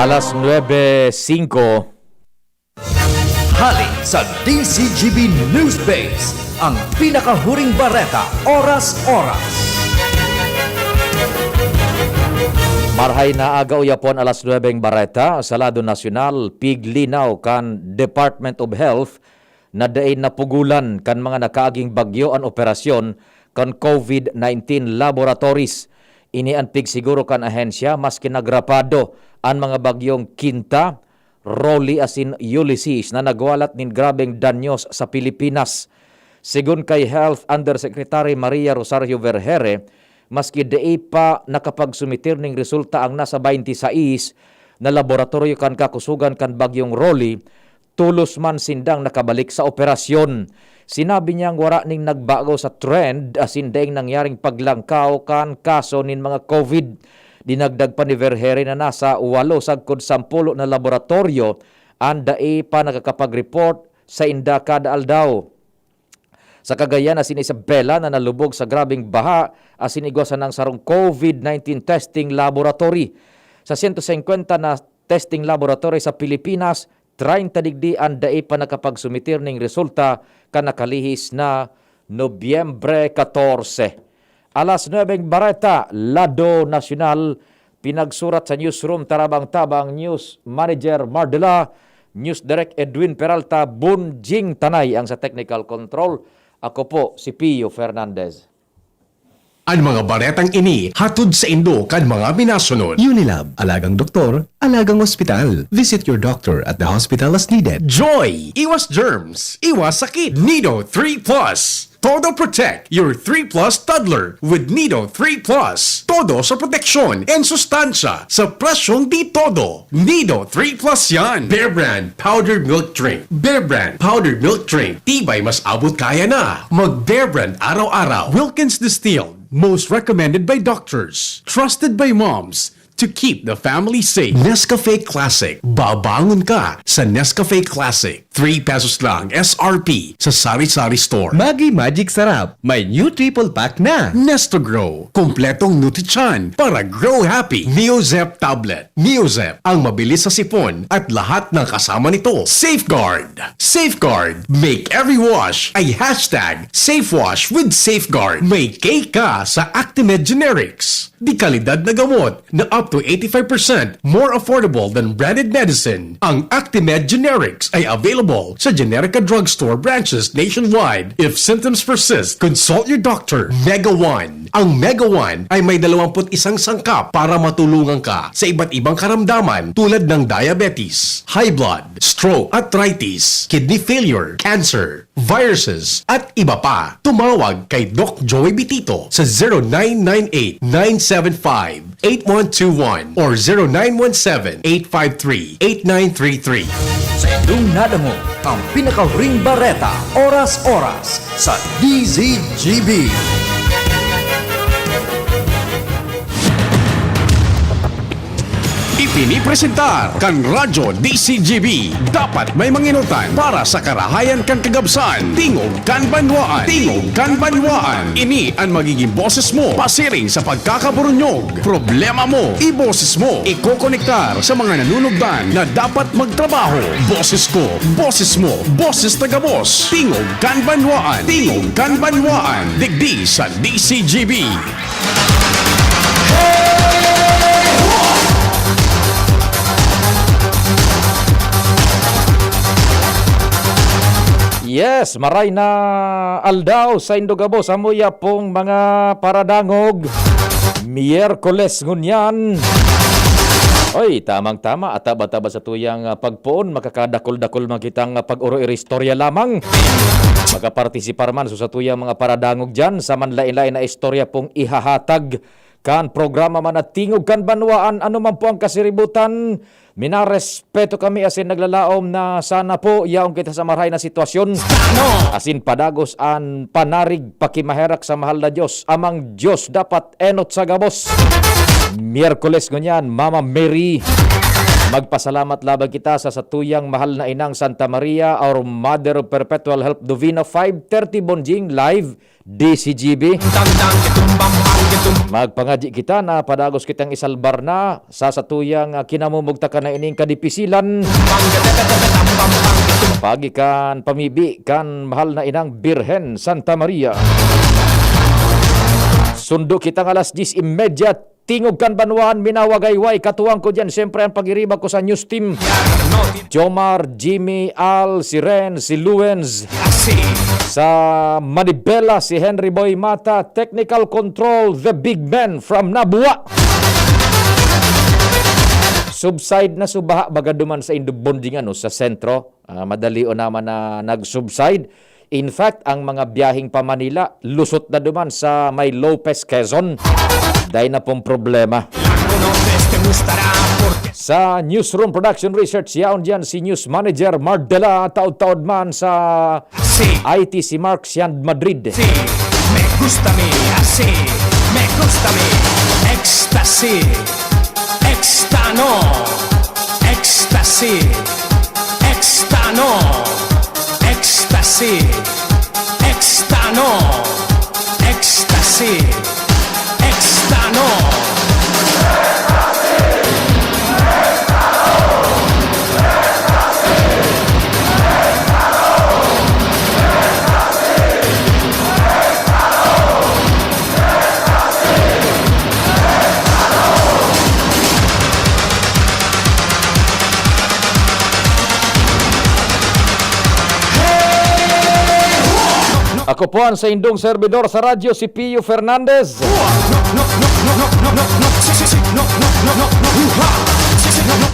Alas 9:05. Halik sa DCGB Newsbase, ang pinakahuring bareta oras-oras. Marhay na agaw yapon alas 9 bareta sa lado nasyonal piglinaw kan Department of Health na dain napugulan kan mga nakaaging bagyo an operasyon kan COVID-19 laboratories. Ini ang pigsiguro kan ahensya mas kinagrapado ang mga bagyong Quinta, Rolly asin Ulysses na nagwalat nin grabeng danyos sa Pilipinas. Sigun kay Health Undersecretary Maria Rosario Vergere, maski dei pa nakapagsumitir ning resulta ang nasa 26 na laboratorio kan kakusugan kan bagyong Rolly, tulos man sindang nakabalik sa operasyon. Sinabi niyang wara ning nagbago sa trend asin daing nangyaring paglangkaw kan kaso nin mga COVID. Dinagdag pa ni Vergere na nasa 8 sagkod 10 na laboratorio ang dai pa nakakapag-report sa inda kada aldaw. Sa Cagayan asin Isabela na nalubog sa grabing baha asin igwasan ng sarong COVID-19 testing laboratory. Sa 150 na testing laboratory sa Pilipinas, 30 digdi ang dai pa nakapagsumitir ning resulta kan nakalihis na Nobyembre 14. Alas 9 bareta, Lado Nacional, pinagsurat sa newsroom Tarabang-Tabang News Manager Mardela, News Direct Edwin Peralta, Bunjing Tanay ang sa technical control. Ako po si Pio Fernandez. Ang mga baretang ini hatod sa Indo kan mga minasunod. Unilab, alagang doktor, alagang ospital. Visit your doctor at the hospital as needed. Joy! Iwas germs, iwas sakit. Nido 3 Plus. Todo protect your 3 Plus toddler with Nido 3 Plus. Todo sa proteksyon and sustansya sa presyong di todo. Nido 3 Plus yan. Bear Brand Powdered Milk Drink. Bear Brand Powdered Milk Drink. Tibay mas abot kaya na. Mag Bear Brand araw-araw. Wilkins Distilled. Most recommended by doctors. Trusted by moms. To keep the family safe. Nescafe Classic. Babangon ka sa Nescafe Classic. 3 pesos lang SRP sa Sari-Sari Store. Maggi Magic Sarap, may new triple pack na. Nestogrow. Kompletong Nutrichan para grow happy. Neozep Tablet. Neozep ang mabilis sa sipon at lahat ng kasama nito. Safeguard. Safeguard. Make every wash ay hashtag SafeWash with Safeguard. May K ka sa Actimed Generics. Di kalidad na gamot na up to 85% more affordable than branded medicine. Ang Actimed Generics ay available sa Generica Drugstore branches nationwide. If symptoms persist, consult your doctor. Mega One. Ang Mega One ay may 21 sangkap para matulungan ka sa iba't ibang karamdaman tulad ng diabetes, high blood, stroke, arthritis, kidney failure, cancer, viruses, at iba pa. Tumawag kay Doc Joey Bitito sa 0998-975-8121 or 0917-853-8933. Sa inyong nadamo, ang pinakahuring bareta oras-oras sa DZGB. Ipinipresentar kan Radyo DCGB. Dapat may manginutan para sa karahayan kan kagabsan. Tingog kan banwaan. Tingog kan banwaan. Ini ang magiging boses mo pasiring sa pagkakaburunyog. Problema mo, iboses mo. Ikokonektar sa mga nanunugdan na dapat magtrabaho. Boses ko, boses mo, boses tagabos. Tingog kan banwaan. Tingog kan banwaan. Digdi sa DCGB. Yes, maray na aldaw sa Indogabos. Amuya pong mga paradangog. Miyerkules ngunyan. Oy, tamang-tama. Ataba-taba sa tuyang pagpuon. Makakadakol-dakol makitang pag-uro-iri istorya lamang. Makapartisipar man sa tuyang mga paradangog dyan. Sa manlain-lain na istorya pong ihahatag. Kan programa man at tingog kan banwaan. Ano man po ang kasiributan. Minarespeto kami asin naglalaom na sana po yaong kita sa maray na sitwasyon. Asin padagos an panarig pakimaherak sa mahal na Diyos. Amang Diyos dapat enot sa gabos. Miyerkules ngunyan, Mama Mary. Magpasalamat labag kita sa satuyang mahal na inang Santa Maria, our Mother of Perpetual Help, Dovina 5:30 Bonjing, live DCGB. Magpangaji kita na padagos kitang isalbar na sa satuyang kinamumugta ka na ining kadipisilan. Pagi kan pamibi kan mahal na inang Birhen Santa Maria. Sundo kitang alas 10:30. Tingog kan Banwan, minawagayway. Katuwang ko dyan, siyempre ang pag-iriba ko sa news team. Jomar, Jimmy, Al, si Ren, si Luens. Sa Manibela, si Henry Boy Mata. Technical control, the big man from Nabua. Subside na subaha, baga duman sa Indubonding sa sentro. Madali o naman na nag-subside. In fact, ang mga biyahing pa Manila, lusot na duman sa may Lopez, Quezon. Dahil na pong problema. Sa Newsroom Production Research, yaon dyan si News Manager Mardela, taod-taod man sa IT si Mark Siand Madrid. Me gusta mi, así, me gusta mi, ecstasy, extano, ecstasy, extano, ecstasy, extano, ecstasy, extano. Ako po ang sa indong servidor sa radyo, si Pio Fernandez.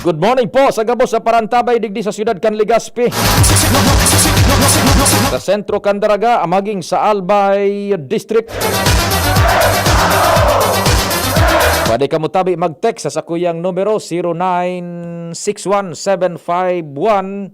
Good morning po sa gabos sa Parantabay, digdi sa siyudad kan Legazpi. Sa sentro kan Daraga, amaging sa Albay District. Pwede ka mo tabi mag-text sa sakuyang numero 0961-751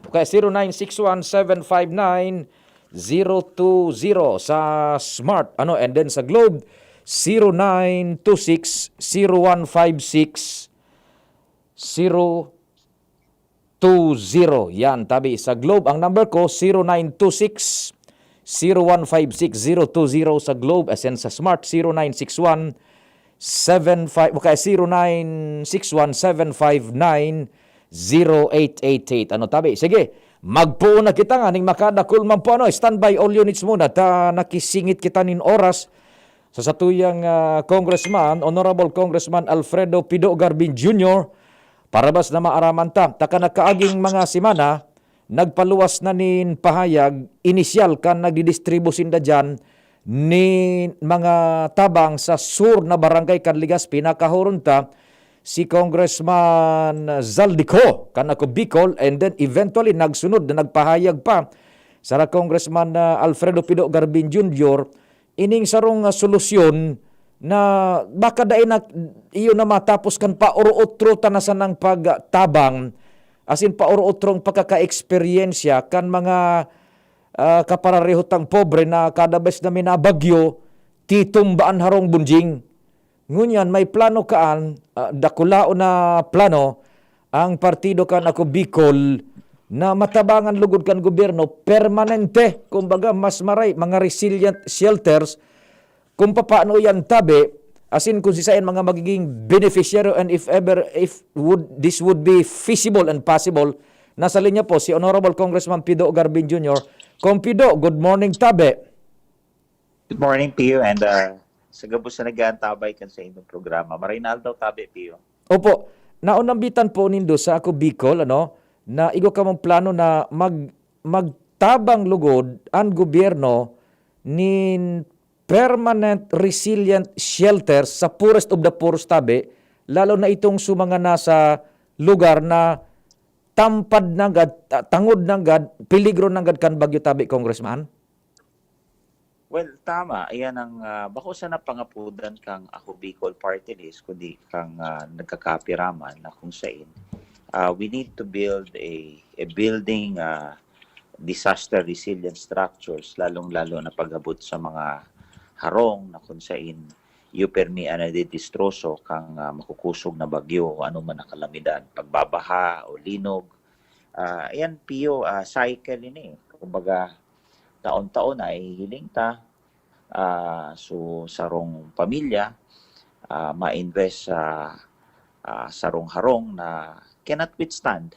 kaya 0961-759-020 sa Smart and then sa Globe 0926-0156-020. Yan, tabi sa Globe ang number ko 0926-0156-020 sa Globe, as in sa Smart 0961-759-0888. Ano tabi? Sige, magpuo na kita nga ning makadakul man po standby all units muna ta nakisingit kita nin oras sa satuyang Congressman, Honorable Congressman Alfredo Pido Garbin Jr. Parabas na maaraman ta nakaaging mga simana nagpaluwas na nin pahayag inisyal kan nagdidistribusin da dyan ni mga tabang sa sur na barangay kan Legazpi. Nakahuron ta si Congressman Zaldico kan ako Bicol, and then eventually nagsunod na nagpahayag pa sa Congressman Alfredo Pido Garbin Jr. ining sarong solusyon na baka dahin na iyo na matapos kan pauro-utro tanasan ng pagtabang, as in pauro-utrong pagkaka-eksperyensya kan mga kapararehotang pobre na kada bes na minabagyo titumbaan harong bunjing. Ngunyan may plano kaan, dakulao na plano ang partido kan ako Bicol na matabangan lugod kan gobyerno permanente, kumbaga mas maray mga resilient shelters kung paano yan tabi, as in kung sisain mga magiging beneficiary, and if this would be feasible and possible. Nasa linya po si Honorable Congressman Pido Garbin Jr. Kung Pido, good morning tabi. Good morning, Pio, and sa gabos na nag-aantabay kan sa inyong programa. Marinal daw tabi, Pio. Opo, naunambitan po nindo sa ako Bicol, na igo ka mong plano na magtabang lugod ang gobyerno nin permanent resilient shelters sa poorest of the poorest tabi, lalo na itong sumanga nasa lugar na tampad ng gad, tangod ng gad, peligro ng gad kan bagyo tabi, Congressman? Well, tama. Ayan ang bako sa napangapudan kang ako Bicol Party List, kundi kang nagkakapiraman na kung saan we need to build a building disaster resilient structures, lalong-lalo na pag-abot sa mga harong na kung saan permi na didistroso kang makukusog na bagyo o ano man na kalamidad, pagbabaha o linog. Ayan, Pio, cycle ini. Kumbaga, taon-taon ay hiling ta. So sarong pamilya ma-invest sa sarong harong na cannot withstand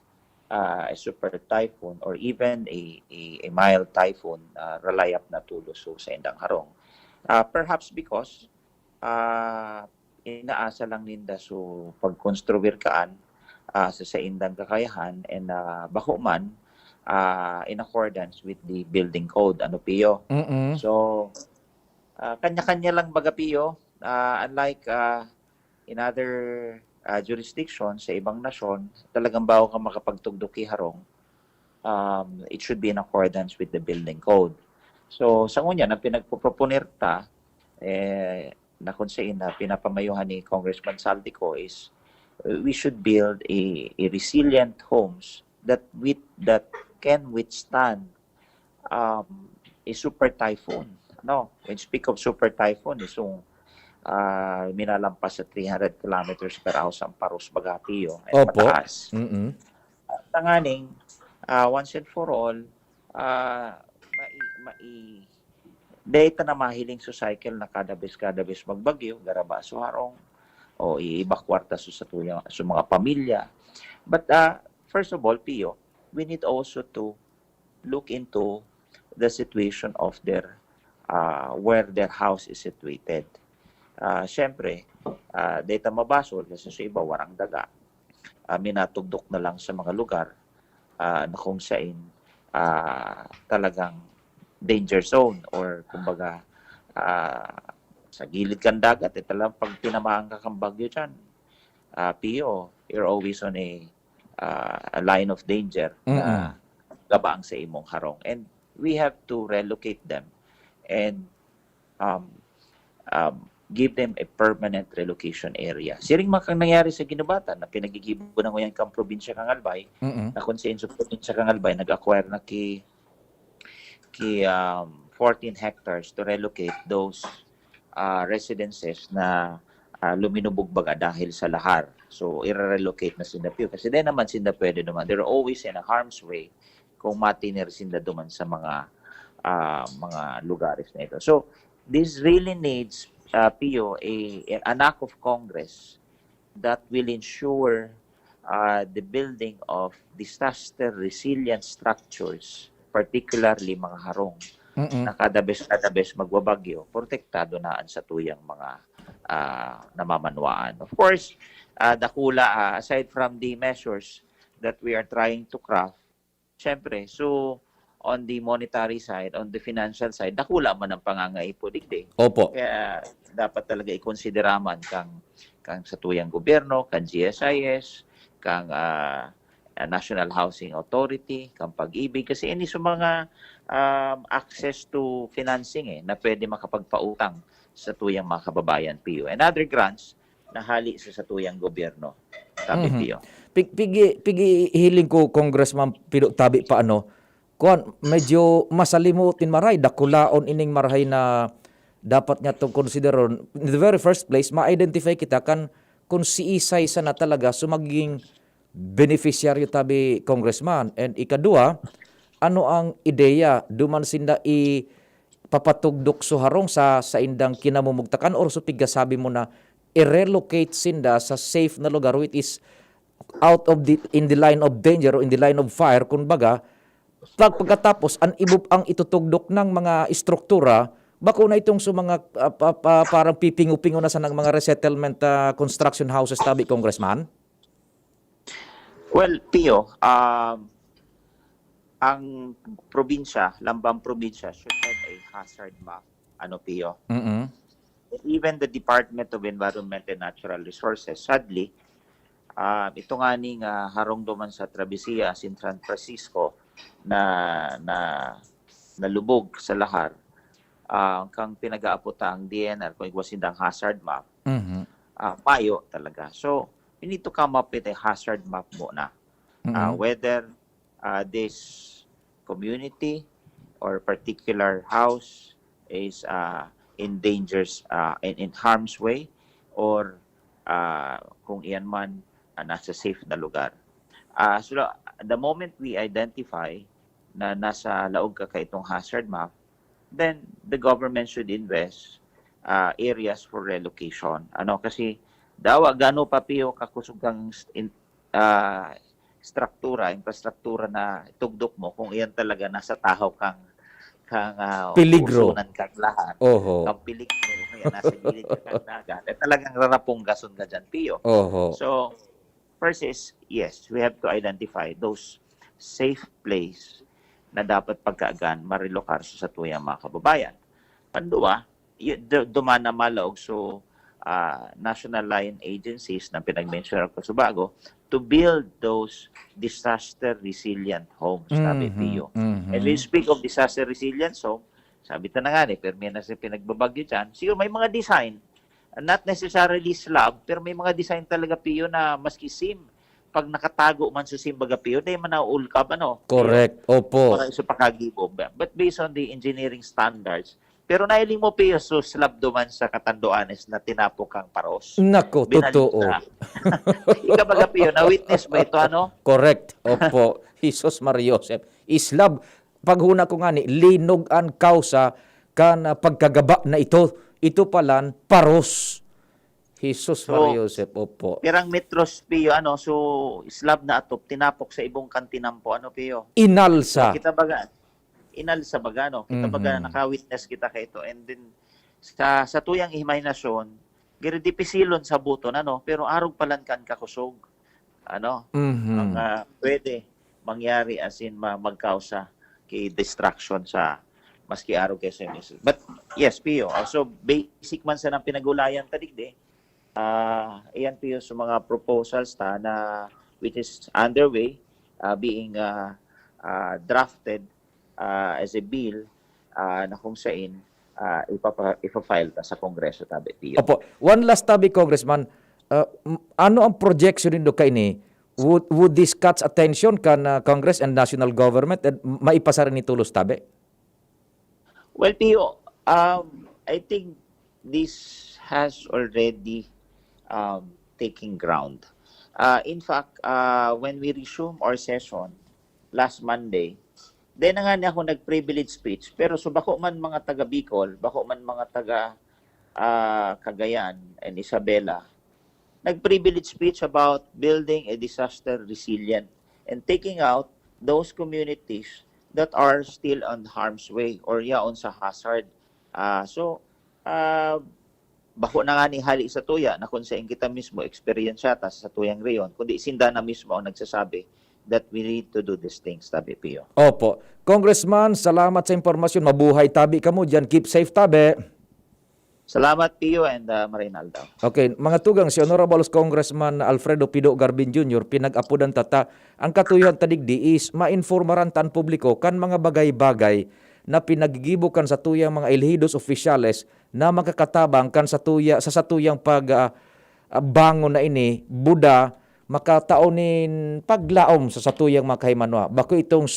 a super typhoon or even a mild typhoon relayap na tulo so sa indang harong. Perhaps because inaasa lang ninda so pagkonstruir kaan sa indang kakayahan and bako man in accordance with the building code, ano Pio? Mm-mm. So kanya-kanya lang baga Pio, unlike in other jurisdictions sa ibang nasyon, talagang bago ka makapagtugduki harong, it should be in accordance with the building code. So sa ngunya na pinagpoproponirta na kung saan na pinapamayuhan ni Congressman Saldico is we should build a resilient homes that can withstand a super typhoon. No, when you speak of super typhoon, is yung minalampas sa 300 kilometers per hour ang paros bagapio and Opo. mataas. Mm-mm. Tanganing, once and for all, data na mahiling sa cycle na kada bes magbagyo, garaba so harong, o iibakwarta sa mga pamilya. But first of all, Pio, we need also to look into the situation of their where their house is situated. Siyempre, data mabasol kasi sa iba warang daga. Minatugdok na lang sa mga lugar na kung saan talagang danger zone or kumbaga sa gilid kang dagat talagang pag tinamaan ka kang bagyo dyan, Pio, you're always on a line of danger na gabaang sa imong harong, and we have to relocate them and give them a permanent relocation area. Siring makang nangyari sa Ginubatan na pinagigibo ng uyang kang probinsya kang Albay, na kung sa probinsya kang Albay nag-acquire na ki 14 hectares to relocate those residences na luminubog baga dahil sa lahar. So, i-relocate na sinda Pio. Kasi din naman sinda pwede naman. They're always in a harm's way kung matinir sinda duman sa mga lugares na ito. So, this really needs, Pio, an act of Congress that will ensure the building of disaster-resilient structures, particularly mga harong, na kada bes magbabagyo, protektado naan sa tuyang mga namamanwaan. Of course, dakula, aside from the measures that we are trying to craft, syempre, so on the monetary side, on the financial side, dakula man ang pangangaipo digdi. Opo. Kaya dapat talaga ikonsideraman kang sa tuyang gobyerno, kang GSIS, kang National Housing Authority, kang Pag-ibig, kasi ini sa mga access to financing na pwede makapagpautang sa tuyang mga kababayan, Pio. And other grants na hali sa tuyang gobyerno, tabi, Pio. Pigi hiling ko, Congressman Pino Tabi paano, kuan medyo masalimutin maray dakulaon ining marhay na dapat niya to consideron. In the very first place, ma-identify kita kan kung si Isay sa na talaga sumaging beneficiaryo tabi, Congressman. And ikadua, ano ang ideya duman sinda papatugdok suharong sa indang kinamumugtakan or supiga sabi mo na i-relocate sinda sa safe na lugar which is out of in the line of danger or in the line of fire kumbaga pagkatapos ang itutugdok ng mga istruktura bako na itong sa mga parang pipingo-pingo na sa ng mga resettlement construction houses tabi, Congressman? Well, Pio, ang probinsya, Lambang probinsya should have a hazard map. Ano, Pio? Even the Department of Environment and Natural Resources, sadly, ito nga ning harong duman sa Travessia, San Francisco, na nalubog sa lahar, kang pinag-aaputa ang DNR, kung igwasindang hazard map, payo talaga. So, we need to come up with a hazard map muna. Whether this community or particular house is in dangers, in harm's way, or kung iyan man nasa safe na lugar. So the moment we identify na nasa laog ka itong hazard map, then the government should invest areas for relocation. Ano kasi dawa gano pa piyo kakusugang infrastruktura na tugdok mo kung iyan talaga nasa tahaw kang Peligro. usunan kang lahat. Oho. Kang peligro yan nasa gilid ka kang dagat. Talagang rarapunggason ka dyan piyo. Oho. So, first is, yes, we have to identify those safe place na dapat pagkaagan marilokar sa tuyang mga kababayan. Pandua, duman na malaog so national line agencies na pinag-mention ko sa bago to build those disaster resilient homes, sabi Pio. And when you speak of disaster resilience home, sabi ta na nga permi na sa pinagbabagyo dyan, siguro may mga design, not necessarily slab, pero may mga design talaga Pio na maski sim, pag nakatago man sa sim baga Pio, dahil man naulkab, ano? Correct. Opo. Para isa pakagibo. But based on the engineering standards, pero nailing mo Pio, so slab duman sa Katanduanes na tinapok kang paros. Nako, totoo. Ika baga Pio, na-witness ba ito, ano? Correct. Opo. Jesus Maria Joseph. Islab, paghuna ko nga ni, linog ang kausa kan pagkagaba na ito. Ito palan, paros. Jesus Maria Joseph. Opo. Pirang metros Pio, ano? So, slab na atop, tinapok sa ibong kantinampo, ano Pio? Inalsa. Kita baga, inalsa baga, no? Kita baga, naka-witness kita kay ito. And then, sa tuyang imahinasyon, giridipisilon sa buton, ano? Pero arog palan kan kakusog. Ano? Ang pwede mangyari as in magkausa kay distraction sa maski araw kay SMS. But yes, Pio. Also, basic man sa nang pinagulayan tadigde. Iyan Pio sa mga proposals na which is underway, being drafted as a bill na kung saan ipafile ta sa Kongreso tabi Pio. Opo. One last tabi, Congressman. Ano ang projection nindo kay ni? Would this catch attention kan Congress and national government and maipasa rin ni tulos tabi? Well, Pio, I think this has already taking ground. In fact, when we resume our session last Monday, then nga niya ako nag-privilege speech, pero so bako man mga taga Bicol, bako man mga taga Cagayan and Isabela, nag-privilege speech about building a disaster resilient and taking out those communities that are still on harm's way or yaon sa hazard. Bako na nga ni hali sa tuya na kung saan kita mismo experience yata sa tuyang reyon, kundi sinda na mismo ang nagsasabi that we need to do these things, tabi Pio. Opo. Congressman, salamat sa impormasyon. Mabuhay tabi ka mo dyan. Keep safe tabi. Salamat Pio and Marinaldo. Okay, mga tugang si Honorable Congressman Alfredo Pido Garbin Jr. pinag-apudan tata ang katuyuhan tadigdi is mainformaran tan publiko kan mga bagay-bagay na pinagigibukan sa tuyang mga elhidos oficiales na makakatabang kan sa satuyang bangon na ini Buda makataonin paglaom sa satuyang mga kahimanwa. Bako itong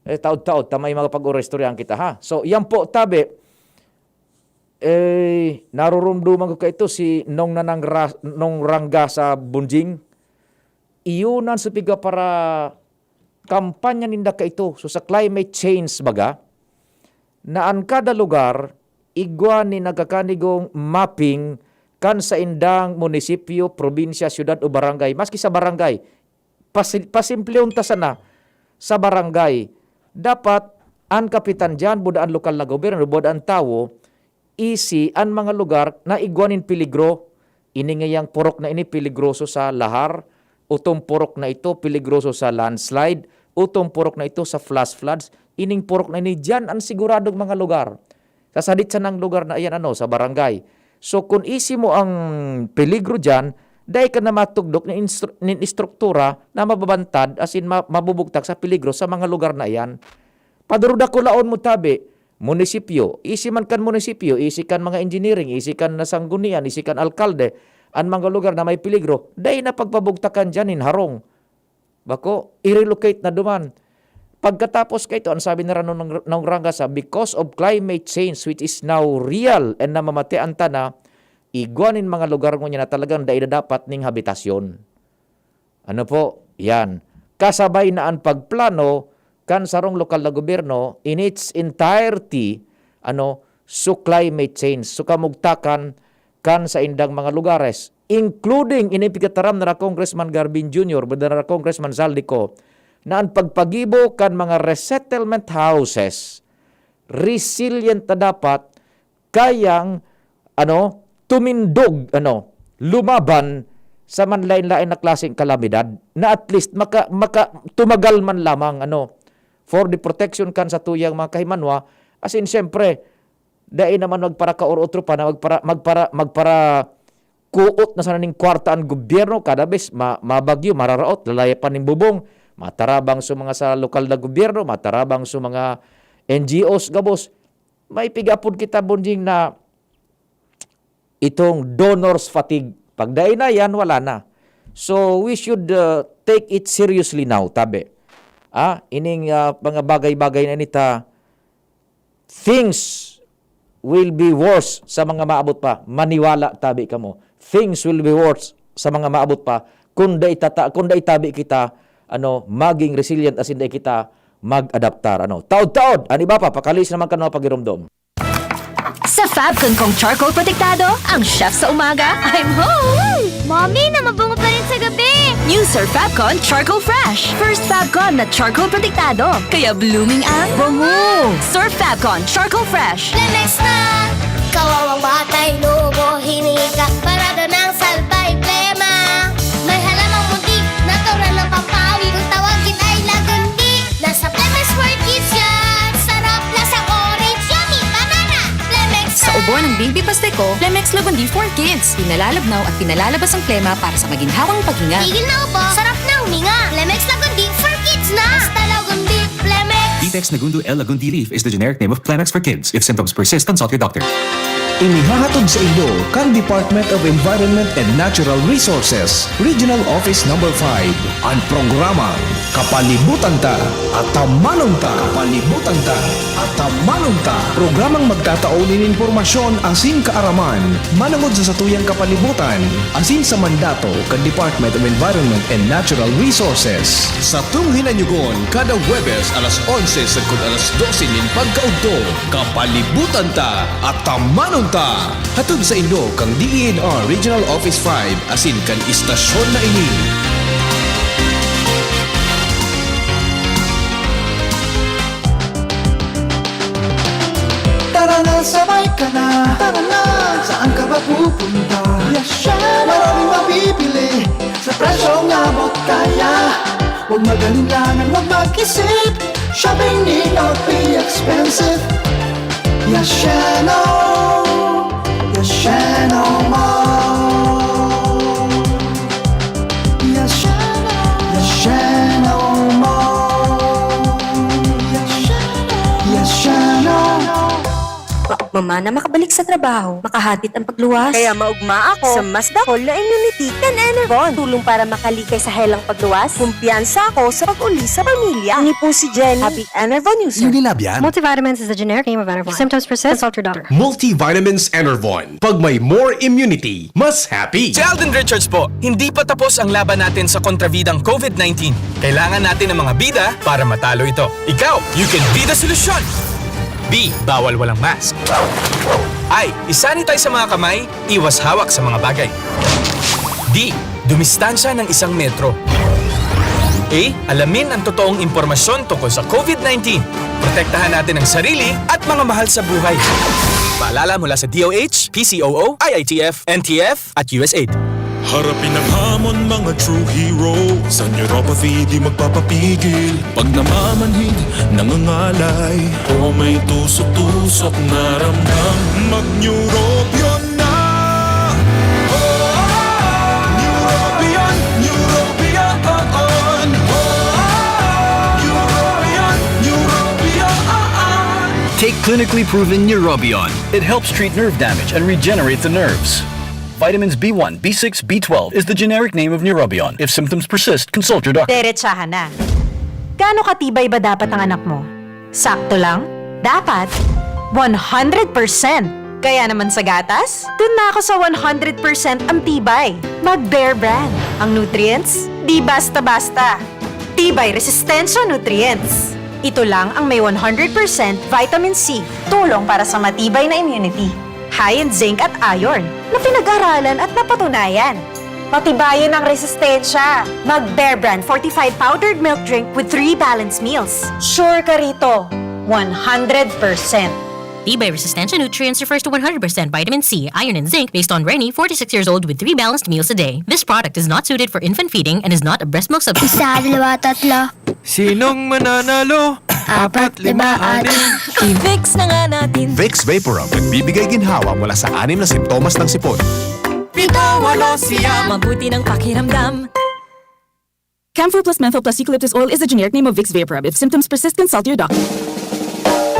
taod-taod tamay mga pag-orestoryan kita ha. So yan po tabi narurumduman ko ito si nong rangga sa Bunjing. Iyunan sa piga para kampanya ninda ka ito. So sa climate change baga, na ang kada lugar, igwa ni nagkakanigong mapping kan sa indang munisipyo, probinsya, syudad o barangay. Maski sa barangay, pasimple unta sana sa barangay. Dapat ang kapitan dyan, budaan lokal na gobyerno, budaan tao, isi ang mga lugar na igwanin peligro. Iningayang purok na ini peligroso sa lahar, utong purok na ito peligroso sa landslide, utong purok na ito sa flash floods, ining purok na ini dyan ang siguradong mga lugar. Sasadit sa ng lugar na iyan sa barangay. So kung isi mo ang peligro dyan, dahil ka na matugdok ng instruktura na mababantad as in mabubugtak sa peligro sa mga lugar na iyan. Paduruda ko laon mo tabi, munisipyo, isi man kan munisipyo, isi kan mga engineering, isi kan nasanggunian, isi kan alkalde, ang mga lugar na may peligro, dahil na pagpabugtakan dyan harong. Bako, i-relocate na duman. Pagkatapos ka ito, ang sabi na rin ng Rangasa, because of climate change which is now real and namamatian ta na, igwanin mga lugar mo niya na talagang dahil na dapat ning habitasyon. Ano po? Yan. Kasabay na ang pagplano, kan sarong lokal na gobyerno in its entirety so climate change, so kamugtakan kan sa indang mga lugares, including inipigataram na Congressman Garbin Jr., na Congressman Zaldico, na ang pagpagibo kan mga resettlement houses, resilient na dapat, kayang tumindog, lumaban sa manlain-lain na klaseng kalamidad, na at least tumagal man lamang for the protection kan sa tuyang mga kahimanwa. As in, siyempre, dahil naman magpara kaurotro pa na magpara kuot na sa naning kwarta ang gobyerno, kada bes mabagyo, mararaot, lalayapan ng bubong, matarabang sa mga sa lokal na gobyerno, matarabang sa mga NGOs, gabos. May pigapod kita, Bonjing, na itong donors fatigue. Pag dahil na yan, wala na. So, we should take it seriously now, tabi. Ining mga bagay-bagay na nita, things will be worse sa mga maabot pa. Maniwala, tabi ka mo. Things will be worse sa mga maabot pa kung da itabi kita, maging resilient as hindi kita mag-adaptar. Taod-taod, ani ba pa? Pakalis naman ka na pagiromdom. Sa Fabcon kong charcoal protektado, ang chef sa umaga, I'm home! Mommy, namabungo pa rin sa gabi! New Sir Fabcon Charcoal Fresh. First Fabcon na charcoal protektado. Kaya blooming ang bango. Sir Fabcon Charcoal Fresh. Lemex na! Kawawang batay, lubo, hinika, parada ng salbay, plema. May halamang muntik, natural ng pampawi, kung tawagin ay lagundi. Nasa Plemex for Kids yan! Sarap, lasang orange, yummy, banana! Plemex na! Sa ubo ng Baby Pasteco, Plemex Lagundi for Kids. Pinalalabnaw at pinalalabas ang plema para sa maginhawang paghinga. Tigil na upo, sarap na huminga. Plemex Lagundi for Kids na! Basta Lagundi, Plemex! Detex Nagundo L. Lagundi Leaf is the generic name of Plemex for kids. If symptoms persist, consult your doctor. Inihahatod sa inyo kan Department of Environment and Natural Resources, Regional Office No. 5, ang programang Kapalibutan Ta at Tamanong Ta. Kapalibutan Ta at Tamanong Ta. Programang magtataunin informasyon asin kaaraman, manangod sa satuyang kapalibutan, asin sa mandato kan Department of Environment and Natural Resources. Sa tunghinanyugon, kada Webes alas 11 sa alas 12 nin pagkaudto, Kapalibutan Ta at Tamanong Ta. Hatod sa inyo kang DENR Regional Office 5 asin kan istasyon na ini. Tara na, sabay ka na. Tara na, saan ka ba pupunta? Maraming mabibili sa presyong abot kaya. Huwag magalinlangan, huwag mag-isip. Shopping need not be expensive. Yashano Mall. Yashano Mall. Yashano. Mama na makabalik sa trabaho, makahatid ang pagluwas. Kaya maugma ako sa Mazda Hall na Immunity kan Enervon. Tulong para makalikay sa helang pagluwas. Kumpiyansa ako sa pag-uli sa pamilya. Ni po si Jenny, happy Enervon user. Unilab yan. Multivitamins is the generic name of Enervon. If symptoms persist, consult your doctor. Multivitamins Enervon. Pag may more immunity, mas happy. Si Alden Richards po, hindi pa tapos ang laban natin sa kontrabidang COVID-19. Kailangan natin ng mga bida para matalo ito. Ikaw, you can be the solution! B. Bawal walang mask. I. Isanitize sa mga kamay, iwas hawak sa mga bagay. D. Dumistansya ng 1 metro. A. Alamin ang totoong impormasyon tungkol sa COVID-19. Protektahan natin ang sarili at mga mahal sa buhay. Paalala mula sa DOH, PCOO, IITF, NTF at USAID. Harapin ang hamon, mga true hero. Sa neuropathy di magpapapigil. Pag namamanhid, nangangalay, o may tusok-tusok na ramdam, mag-Neurobion na. Neurobion, Neurobion. Neurobion. Take clinically proven Neurobion. It helps treat nerve damage and regenerate the nerves. Vitamins B1, B6, B12 is the generic name of Neurobion. If symptoms persist, consult your doctor. Diretsahan na. Gaano katibay ba dapat ang anak mo? Sakto lang? Dapat 100%. Kaya naman sa gatas, dun na ako sa 100% ang tibay. Mag-Bear Brand. Ang nutrients, di basta-basta. Tibay Resistensya Nutrients. Ito lang ang may 100% vitamin C, tulong para sa matibay na immunity. High in zinc at iron, na pinag-aralan at napatunayan. Patibayan ang resistensya. Mag-Bear Brand Fortified Powdered Milk Drink with 3 balanced meals. Sure ka rito, 100%. Tibay resistensya nutrients refers to 100% vitamin C, iron, and zinc based on Rennie, 46 years old with 3 balanced meals a day. This product is not suited for infant feeding and is not a breast milk substitute. Isa, dalawa, tatlo. Sinong mananalo? 4, 5, 6. I-fix na nga natin. Vicks Vaporub, nagbibigay ginhawa mula sa 6 na simptomas ng sipon. Pito, 8, siyam. Mabuti ng pakiramdam. Camphor plus menthol plus eucalyptus oil is the generic name of Vicks Vaporub. If symptoms persist, consult your doctor.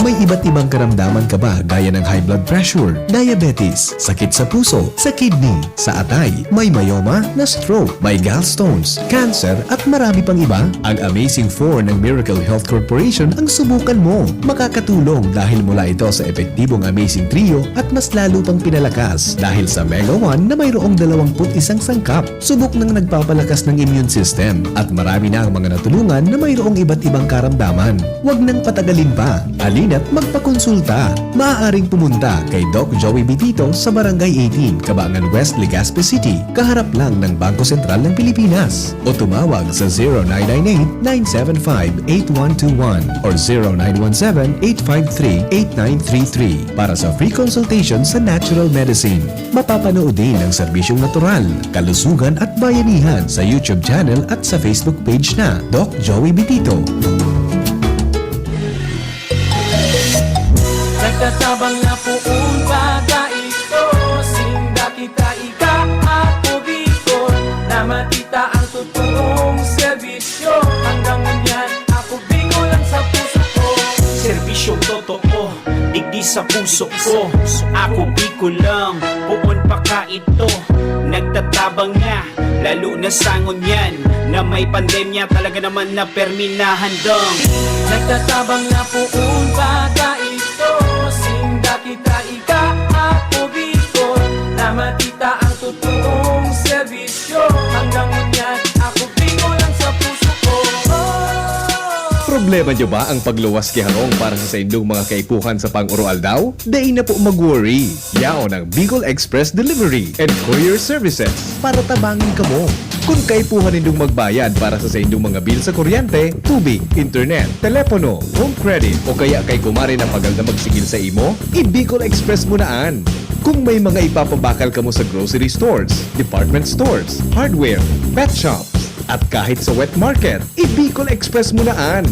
May iba't ibang karamdaman ka ba gaya ng high blood pressure, diabetes, sakit sa puso, sa kidney, sa atay, may myoma, na stroke, may gallstones, cancer at marami pang iba? Ang Amazing 4 ng Miracle Health Corporation ang subukan mo. Makakatulong dahil mula ito sa epektibong Amazing Trio at mas lalo pang pinalakas dahil sa Mega 1 na mayroong 21 sangkap. Subok ng nagpapalakas ng immune system at marami na ang mga natulungan na mayroong iba't ibang karamdaman. Huwag nang patagalin pa. Alina't magpakonsulta. Maaaring pumunta kay Doc Joey Bitito sa Barangay 18, Cabangan West, Legazpi City, kaharap lang ng Bangko Sentral ng Pilipinas. O tumawag sa 0998-975-8121 or 0917-853-8933 para sa free consultation sa natural medicine. Mapapanood din ang serbisyong natural, kalusugan at bayanihan sa YouTube channel at sa Facebook page na Doc Joey Bitito. Nagtatabang na poong baga ito, sinda kita ika ako Bicol, na matita ang totoong serbisyo. Hanggang ganyan ako Bicol lang sa puso ko. Serbisyong totoo, digdi sa puso ko. Ako Bicol lang, buon pa ka ito. Nagtatabang na, lalo na sa ngunyan, na may pandemya talaga naman na perminahan dong. Nagtatabang na poong baga ito, sinda kita ika ako Bicol, na matita ang totoong serbisyo. Hanggang ganyan ako Bicol lang sa puso ko. Problema nyo ba ang pagluwas kiharong para sa indong mga kaipuhan sa pang-oral daw? Day na po mag-worry. Yao ng Bicol Express Delivery and Courier Services para tabangin ka mo. Kung kaipuhan nindong magbayad para sa indong mga bill sa kuryente, tubig, internet, telepono, home credit o kaya kay kumare na pagal na magsigil sa imo, i-Bicol Express mo naan. Kung may mga ipapabakal ka mo sa grocery stores, department stores, hardware, pet shops, at kahit sa wet market, i-Bicol Express mo naan.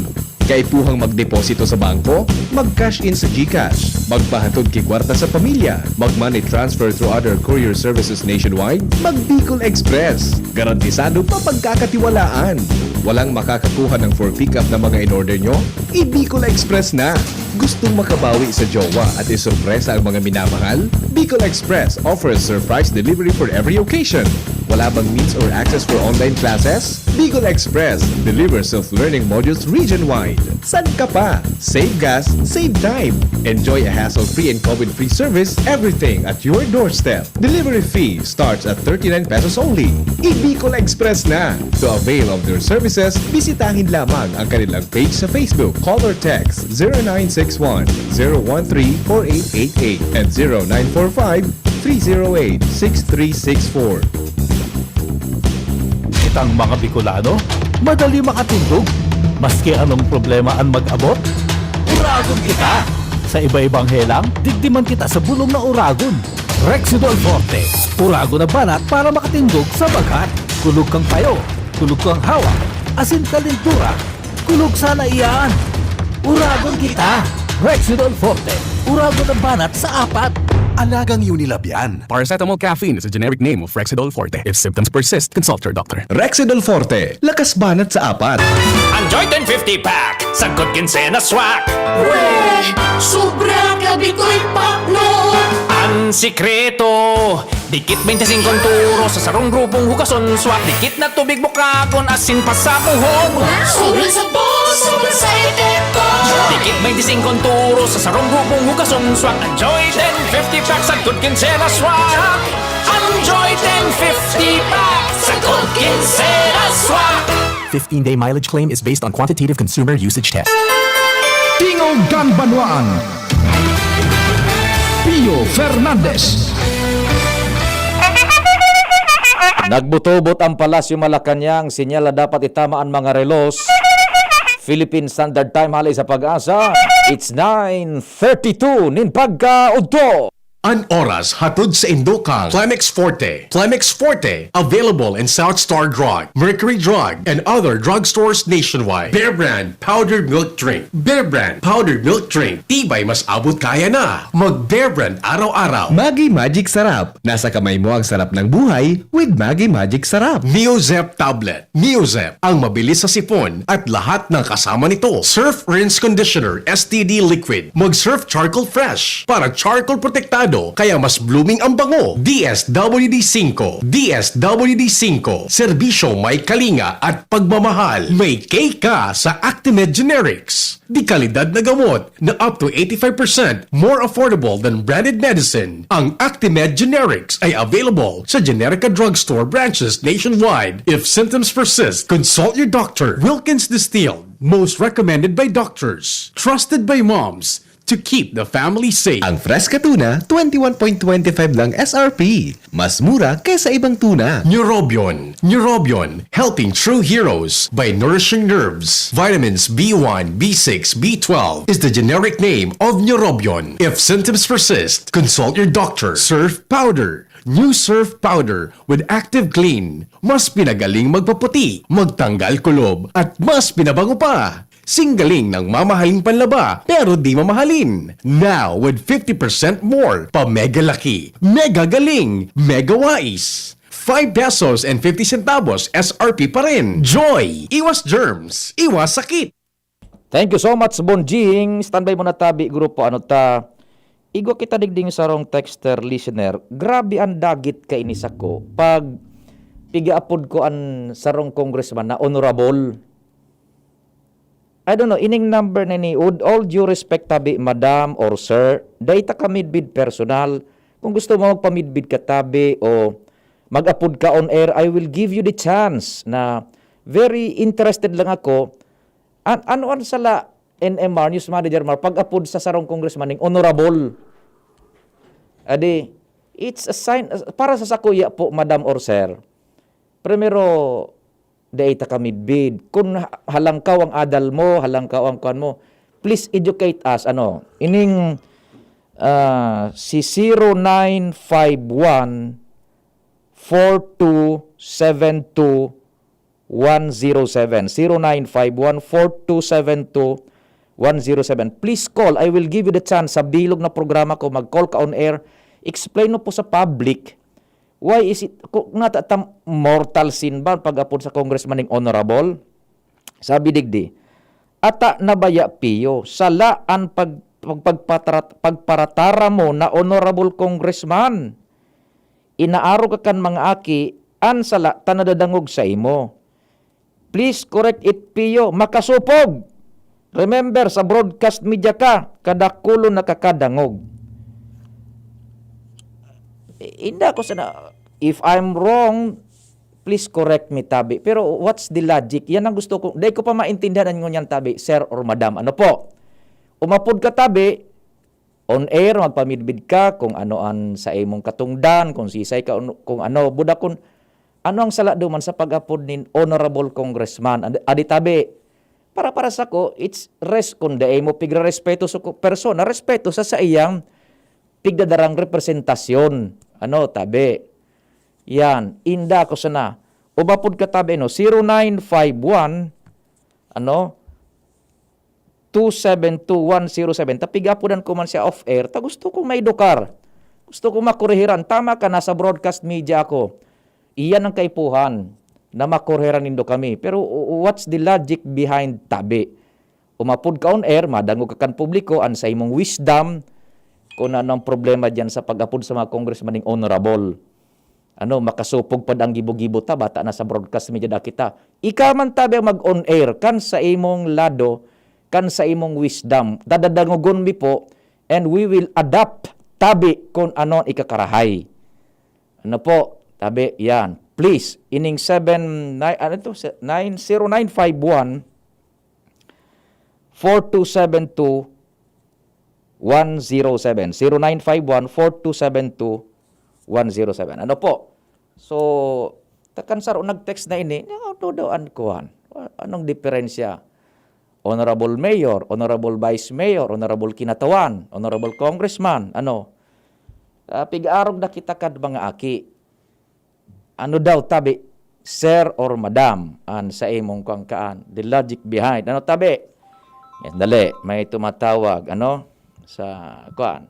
Kaipuhang magdeposito sa bangko, mag-cash in sa GCash, magpahatod kikwarta sa pamilya, mag-money transfer through other courier services nationwide, mag-Bicol Express. Garantisado pa pagkakatiwalaan. Walang makakakuha ng for pick-up na mga in-order nyo? I-Bicol Express na! Gustong makabawi sa jowa at isurpresa ang mga minamahal? Bicol Express offers surprise delivery for every occasion. Wala bang means or access for online classes? Bicol Express delivers self-learning modules region-wide. San ka pa? Save gas, save time. Enjoy a hassle-free and COVID-free service, everything at your doorstep. Delivery fee starts at 39 pesos only. I-Bicol Express na! To avail of their services, bisitahin lamang ang kanilang page sa Facebook. Call or text 0961-013-4888 and 0945-308-6364. Kitang mga Bicolano, madali makatindog. Maski anong problema ang mag-abot, uragon kita. Sa iba-ibang helang, digdiman kita sa bulong na uragon. Rexidol Forte, uragon na banat para makatindog sa bagat. Kulog kang payo, kulog kang hawak, asin kalintura, kulog sana iyan. Uragon kita. Rexidol Forte, uragon na banat sa apat. Alagang Unilab yan. Paracetamol caffeine is a generic name of Rexidol Forte. If symptoms persist, consult your doctor. Rexidol Forte, lakas banat sa apat. Enjoy 10-50 pack, sagot kinsena swak. Weh, sobra ka Bicol Pack, no? Ang sikreto, dikit 25 turo sa sarong grupong hukason swak. Dikit na tubig bukakon, asin pa sa puhon. Sobrang sabos, sobrang sa epekto. Dikit 25 turo sa sarong grupong hukason swak. Enjoy 10-50 pack sa good kinsena swak. Enjoy 10-50 pack sa good kinsena swak. 15-day mileage claim is based on quantitative consumer usage test. Tingog Ganbanwaan, Pio Fernandez. Nagbutobot ang Palasyo Malacanang, sinyal na dapat itama ang mga relos. Philippine Standard Time halay sa pag-asa. It's 9:32 nin pagkaudto. An oras hatod sa Indokang Plemex Forte. Plemex Forte, available in South Star Drug, Mercury Drug, and other drugstores nationwide. Bear Brand Powdered Milk Drink. Bear Brand Powdered Milk Drink. Tibay mas abot kaya na. Mag Bear Brand araw-araw. Maggi Magic Sarap. Nasa kamay mo ang sarap ng buhay with Maggi Magic Sarap. Neozep Tablet. Neozep, ang mabilis sa sipon at lahat ng kasama nito. Surf Rinse Conditioner STD Liquid. Mag Surf Charcoal Fresh para charcoal protektado kaya mas blooming ang bango. DSWD5. DSWD5. Serbisyo may kalinga at pagmamahal. May K ka sa Actimed Generics. Di kalidad na gamot na up to 85% more affordable than branded medicine. Ang Actimed Generics ay available sa Generica Drugstore branches nationwide. If symptoms persist, consult your doctor. Wilkins Distilled. Most recommended by doctors. Trusted by moms. To keep the family safe. Ang Fresca Tuna, 21.25 lang SRP. Mas mura kaysa ibang tuna. Neurobion. Neurobion, helping true heroes by nourishing nerves. Vitamins B1, B6, B12 is the generic name of Neurobion. If symptoms persist, consult your doctor. Surf Powder. New Surf Powder with Active Clean. Mas pinagaling magpaputi, magtanggal kulob, at mas pinabango pa. Singgaling ng mamahaling panlaba pero di mamahalin. Now with 50% more pa mega laki, mega galing, mega wise. 5 pesos and 50 centavos SRP pa rin. Joy! Iwas germs, iwas sakit. Thank you so much, Bonjing. Standby mo na tabi, grupo. Ano ta? Igo kita digding sarong texter listener. Grabe ang dagit ka inis ako. Pag pigaapod ko ang sarong congressman na honorable. I don't know, ining number na ni, with all due respect tabi, madam or sir, data ka midbid personal. Kung gusto mo magpa-midbid ka tabi o mag-upload ka on air, I will give you the chance na very interested lang ako. Ano sala NMR, News Manager Mar, pag-upload sa sarong congressman ng honorable. Adi, it's a sign, para sa sakuya po, madam or sir. Primero, data ka midbid. Kung halangkaw ang adal mo, halangkaw ang kuan mo, please educate us. Ano? Ining si 0951 4272 107 0951 4272 107. Please call. I will give you the chance sa bilog na programa ko. Mag-call ka on air. Explain mo po sa public. Why is it, kung natatam mortal sin ba pag-apod sa congressman ng honorable? Sabi digdi, ata nabaya piyo, salaan pagparatara mo na honorable congressman. Inaaro ka kan mga aki, an sala tanadadangog sa imo. Please correct it piyo, makasupog. Remember, sa broadcast media ka, kadakulo nakakadangog. Hindi ako sana, if I'm wrong, please correct me, tabi. Pero what's the logic? Yan ang gusto ko. Dahil ko pa maintindihan ang ngunyan, tabi, sir or madam. Ano po? Umapod ka, tabi, on air, magpamidbid ka kung ano ang sa imong katungdan, kung sisay ka, kung ano, buda kung ano ang sala duman sa pag-apod ni honorable congressman. Adi, tabi, para sa ko, it's kung daay mo pigra respeto sa persona, respeto sa iyang pigdadarang representasyon. Ano, tabi. Yan, inda ko sana. Umapod ka tabi, no? 0951, ano, 272-107. Tapigapudan ko man siya off-air. Ta gusto kong may dukar. Gusto kong makurihiran. Tama ka, nasa broadcast media ako. Iyan ang kaipuhan na makurihiran nindo kami. Pero what's the logic behind tabi? Umapod ka on air, madango ka kan publiko, an sa imong wisdom, kung anong problema dyan sa pag-apod sa mga congressman ng honorable. Ano, makasupog pa ang gibo-gibo ta, bata na sa broadcast media da kita. Ika man tabi mag-on air, kan sa imong lado, kan sa imong wisdom. Dadadangogon mi po, and we will adapt tabi kung ano ang ikakarahay. Ano po, tabi, yan. Please, ining 0951 0951-4272-107. 0951-4272-107. Ano po? So, takan saro nag-text na ini, dodoan kuhan. Anong diferensya? Honorable Mayor, Honorable Vice Mayor, Honorable Kinatawan, Honorable Congressman, ano? Pig-arog na kita kad mga aki. Ano daw tabi? Sir or Madam, sa imong kangkaan. The logic behind. Ano tabi? Yan, dali, may tumatawag, ano? Sa kuan.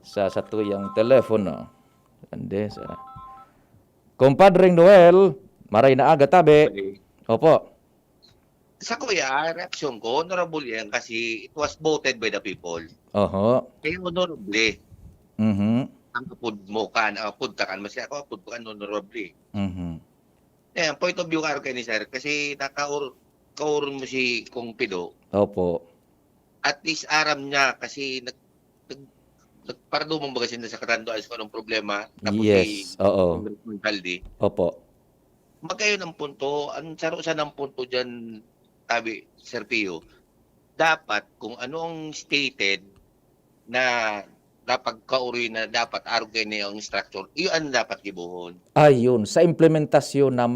Sa tuyang telepono. Ande sa Compadre Noel, maray na aga tabi. Opo. Sa kuya, reaksyon ko, honorable yan kasi it was voted by the people. Oho. Kaya honorable. Ang pud mo kan, pud ka kan, masya ako, pud ka honorable. Yan, point of view ka kay ni sir, kasi kaur mo si Kung Pido. Opo. At least aram niya kasi nagparado mo ba kasi sa Katando ayos ko anong problema. Tapos Yes, oo. Congressman Caldi. Opo. Magkayo ng punto, ang saro sa ng punto dyan, tabi, Sir Pio, dapat kung anong stated na dapat kauri na dapat arugay na yung structure, iyon dapat gibuhon. Ayun, sa implementasyon na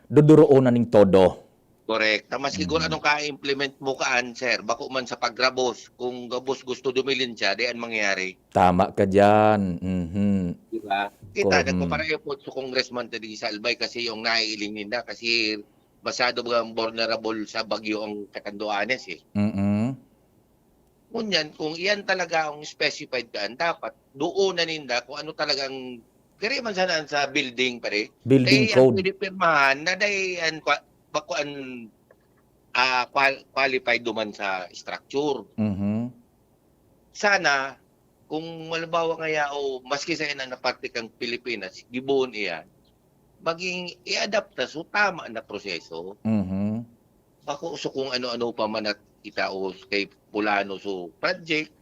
duduroon ning todo. Correct. Tamas siguro anong ka-implement mo kaan, sir, bako man sa pagrabos, kung gabos gusto dumilin siya, di an mangyari. Tama ka dyan. Diba? Kita, nagpapareho po sa congressman tadi sa Albay kasi yung naiiling nila kasi masyado bang vulnerable sa bagyo ang Catanduanes eh. Ngunyan, kung iyan talaga ang specified kaan, dapat doon na ninda kung ano talagang kaya man sana sa building pare. Building code. Kaya pinipirmahan na dayan bakuan qualified duman sa structure. Sana kung malbawa nga yao maski sa ina na parte kang Pilipinas, gibuon iyan. Maging i-adapt na so tama na proseso. Bako so kung ano-ano pa man at itao kay Pulano so project,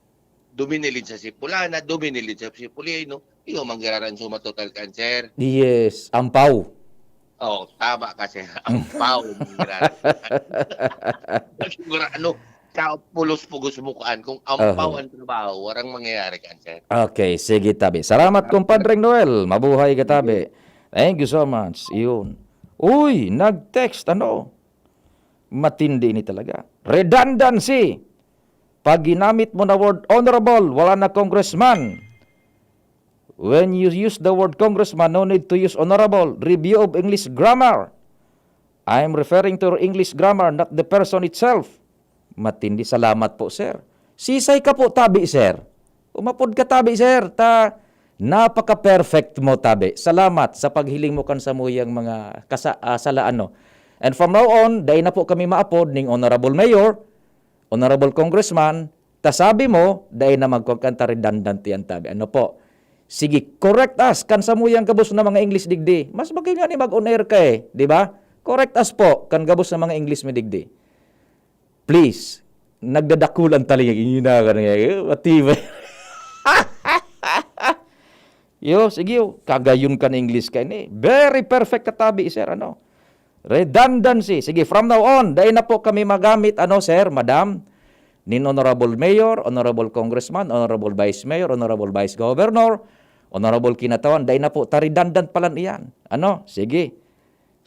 duminilid sa si Pulana, duminilid sa si Pulino, iyo manggararan so matotal cancer. Yes, ampaw. Oh, tama kasi ang pao siguro ano sa pulos-pugos mukaan kung ang pao ang trabaho warang mangyayari cancer. Okay, sige tabi. Salamat Compadre Noel. Mabuhay ka tabi. Thank you so much. Iyon. Uy, nag-text ano? Matindi ni talaga. Redundancy. Pag ginamit mo na word honorable, wala na congressman. When you use the word congressman, no need to use honorable. Review of English grammar. I am referring to English grammar, not the person itself. Matindi. Salamat po, sir. Sisay ka po, tabi, sir. Umapod ka, tabi, sir. Napaka-perfect mo, tabi. Salamat sa paghiling mo kan sa muyang mga salaan, no. And from now on, dahil na po kami maapod ning Honorable Mayor, Honorable Congressman, tasabi mo, dahil na magkakanta redundant yan, tabi. Ano po? Sige, correct us kan sa muyang gabos na mga English digdi. Mas bagay nga ni mag-on-air ka eh, di ba? Correct us po kan gabos na mga English mi digdi. Please, nagdadakulan talaga inina ka nga. Matibay. Yo, sige yo, kagayon ka na English ka ni. Very perfect katabi, sir, ano? Redundancy. Sige, from now on, dahil na po kami magamit, ano, sir, madam, nin Honorable Mayor, Honorable Congressman, Honorable Vice Mayor, Honorable Vice Governor, Honorable Kinatawan, dahil na po, redundant pala iyan. Ano? Sige.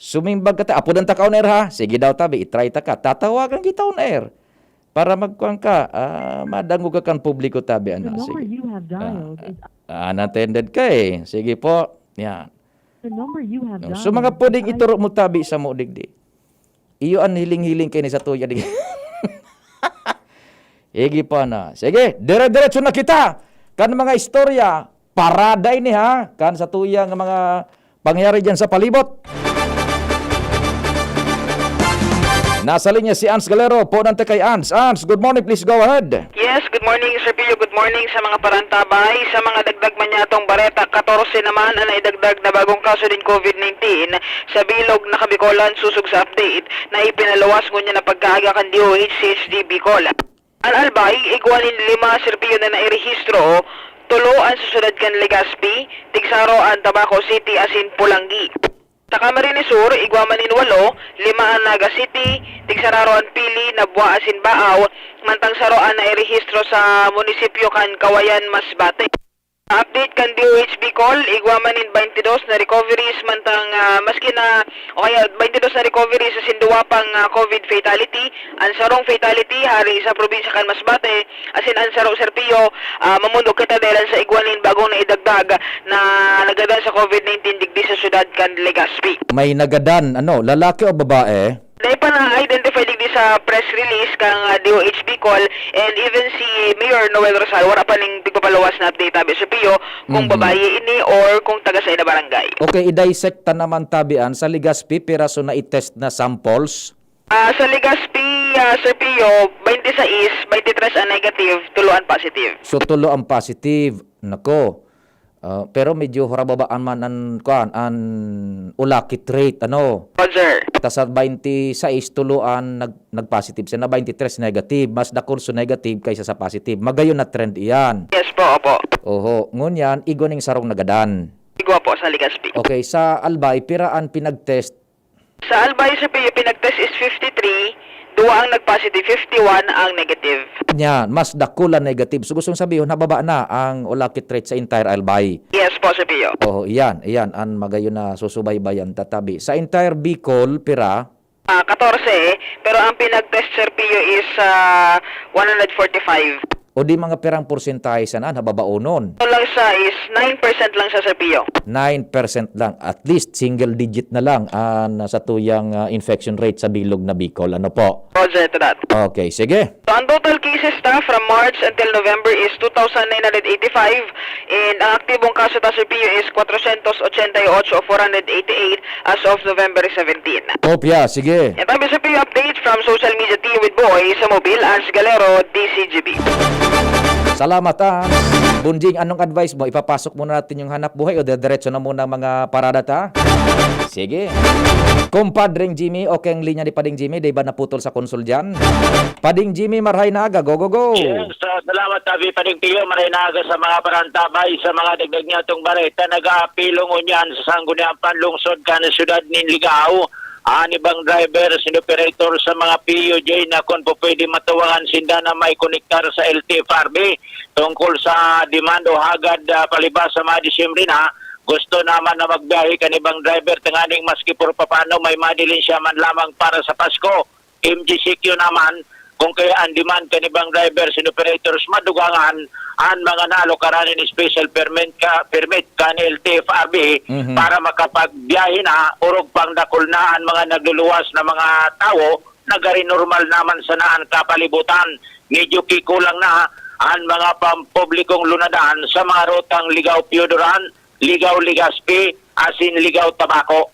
Sumimbag ka ta. Apo ta ka on air ha? Sige daw tabi, itry ta ka. Tatawagan kita on air. Para magkuhan ka, madango ka kan publiko tabi. Ano? Sige. Unattended ka eh. Sige po. Yan. So mga pwedeng ituro mo tabi sa mo digdi. Iyo ang hiling-hiling kayo ni sa tuya digdi. Igi pa na. Sige, dire-diretso na kita. Kan mga istorya, parada ini ha. Kan sa tuya ng mga pangyari dyan sa palibot. Nasa linya si Ans Galero. Po nante kay Ans. Ans, good morning. Please go ahead. Yes, good morning Sir Pio. Good morning sa mga parantabay. Sa mga dagdag manyatong bareta, 14 naman ang naidagdag na bagong kaso din COVID-19 sa bilog na Kabikolan susog sa update na ipinalawas ngunya na pagkaaga kan DOH CHD Bicol. Al-albay, igwanin 5 Sir Pio na nairehistro, tulo ang susunod kan Legazpi, Tigsaro ang Tabaco City asin Pulangi. Sa Camarines Sur, Iguamanin 8, Limaan Naga City, Tigsararoan Pili, Nabua Asin Baaw, mantang saroan na irehistro sa munisipyo kan Kawayan Masbate. Update kan DOH Bicol, Iguamanin 22 na recoveries mantang maski na o kaya 22 na recoveries sa sinduwapang COVID fatality. Ang sarong fatality hari sa probinsya kan Masbate, asin ang saro serpiyo mamundog kita dahil sa Iguanin bagong na idagdag na nagadan sa COVID-19 digdi sa syudad kan Legazpi. May nagadan, lalaki o babae? Dahil pa na-identify digdi sa press release kang DOH Bicol and even si Mayor Noel Rosal, wala pa ning tigpapalawas na update tabi sa PIO kung babae ini or kung taga sa ina barangay. Okay, i-dissect ta naman tabian sa Legazpi, piraso na i-test na samples. Sa Legazpi, Sir Pio, 26, 23 ang negative, 3 ang positive. So tulo ang positive. Nako. Pero medyo harababaan man an ulakit rate Roger. Ta sa 26 tuluan nag-positive siya na 23 negative, mas dakol so negative kaysa sa positive. Magayon na trend iyan. Yes po, opo. Oho, ngunyan igoning sarong nagadan. Igwa po sa Legazpi. Okay, sa Albay piraan pinag-test. Sa Albay, Sir Pio, pinag-test is 53, 2 ang nag-positive, 51 ang negative. Yan, mas dakula negative. So gustong sabihin, nababa na ang ulakit rate sa entire Albay. Yes po, Sir Pio. Oh, iyan, ang magayon na susubaybayan tatabi. Sa entire Bicol, pira? 14, pero ang pinag-test, Sir Pio, is 145. O di mga perang porsentahe sa nababaonon? Ito lang siya is 9% lang siya, Sir Pio. 9% lang. At least single digit na lang sa tuyang infection rate sa bilog na Bicol. Ano po? Roger to that. Okay, sige. So, ang total cases from March until November is 2,985 and ang aktibong kaso ta, Sir Pio, is 488 o 488 as of November 17. Kopya, sige. And tabi, Sir Pio, update from social media team with Boy sa Mobile, Ans Galero, DCGB. Salamat, Bunjing, anong advice mo? Ipapasok muna natin yung hanap buhay o diretso na muna mga parada ta? Sige. Kumpadring Jimmy, okay ang linya ni Pading Jimmy, di ba naputol sa konsul dyan? Pading Jimmy, marhay na aga, go, go, go! Yes, salamat tabi Pading Pio, marhay na aga sa mga parantabay, sa mga dagdag niya itong bareta, nag-aapilong unyan sa sangguniang panlungsod ka ng syudad ni Ligao. Ibang driver, operator sa mga PUJ na kung po pwede matawangan sinda na may konektar sa LTFRB tungkol sa demand o hagad palibas sa mga Disyembre na gusto naman na magbiyahe kanibang driver tanganing maski por papano may madilin siya man lamang para sa Pasko. MGCQ naman kung kaya ang demand kanibang drivers and operators madugangan ang mga nalokaranin special permit kan LTFRB para makapagbiyahe na urog pang dakol na ang mga nagluluwas na mga tao nagari normal naman sa naan kapalibutan. Medyo kikulang na ang mga pampublikong lunadan sa mga rutang Ligaw-Piodoran, Ligaw-Legazpi, asin Ligaw-Tabaco.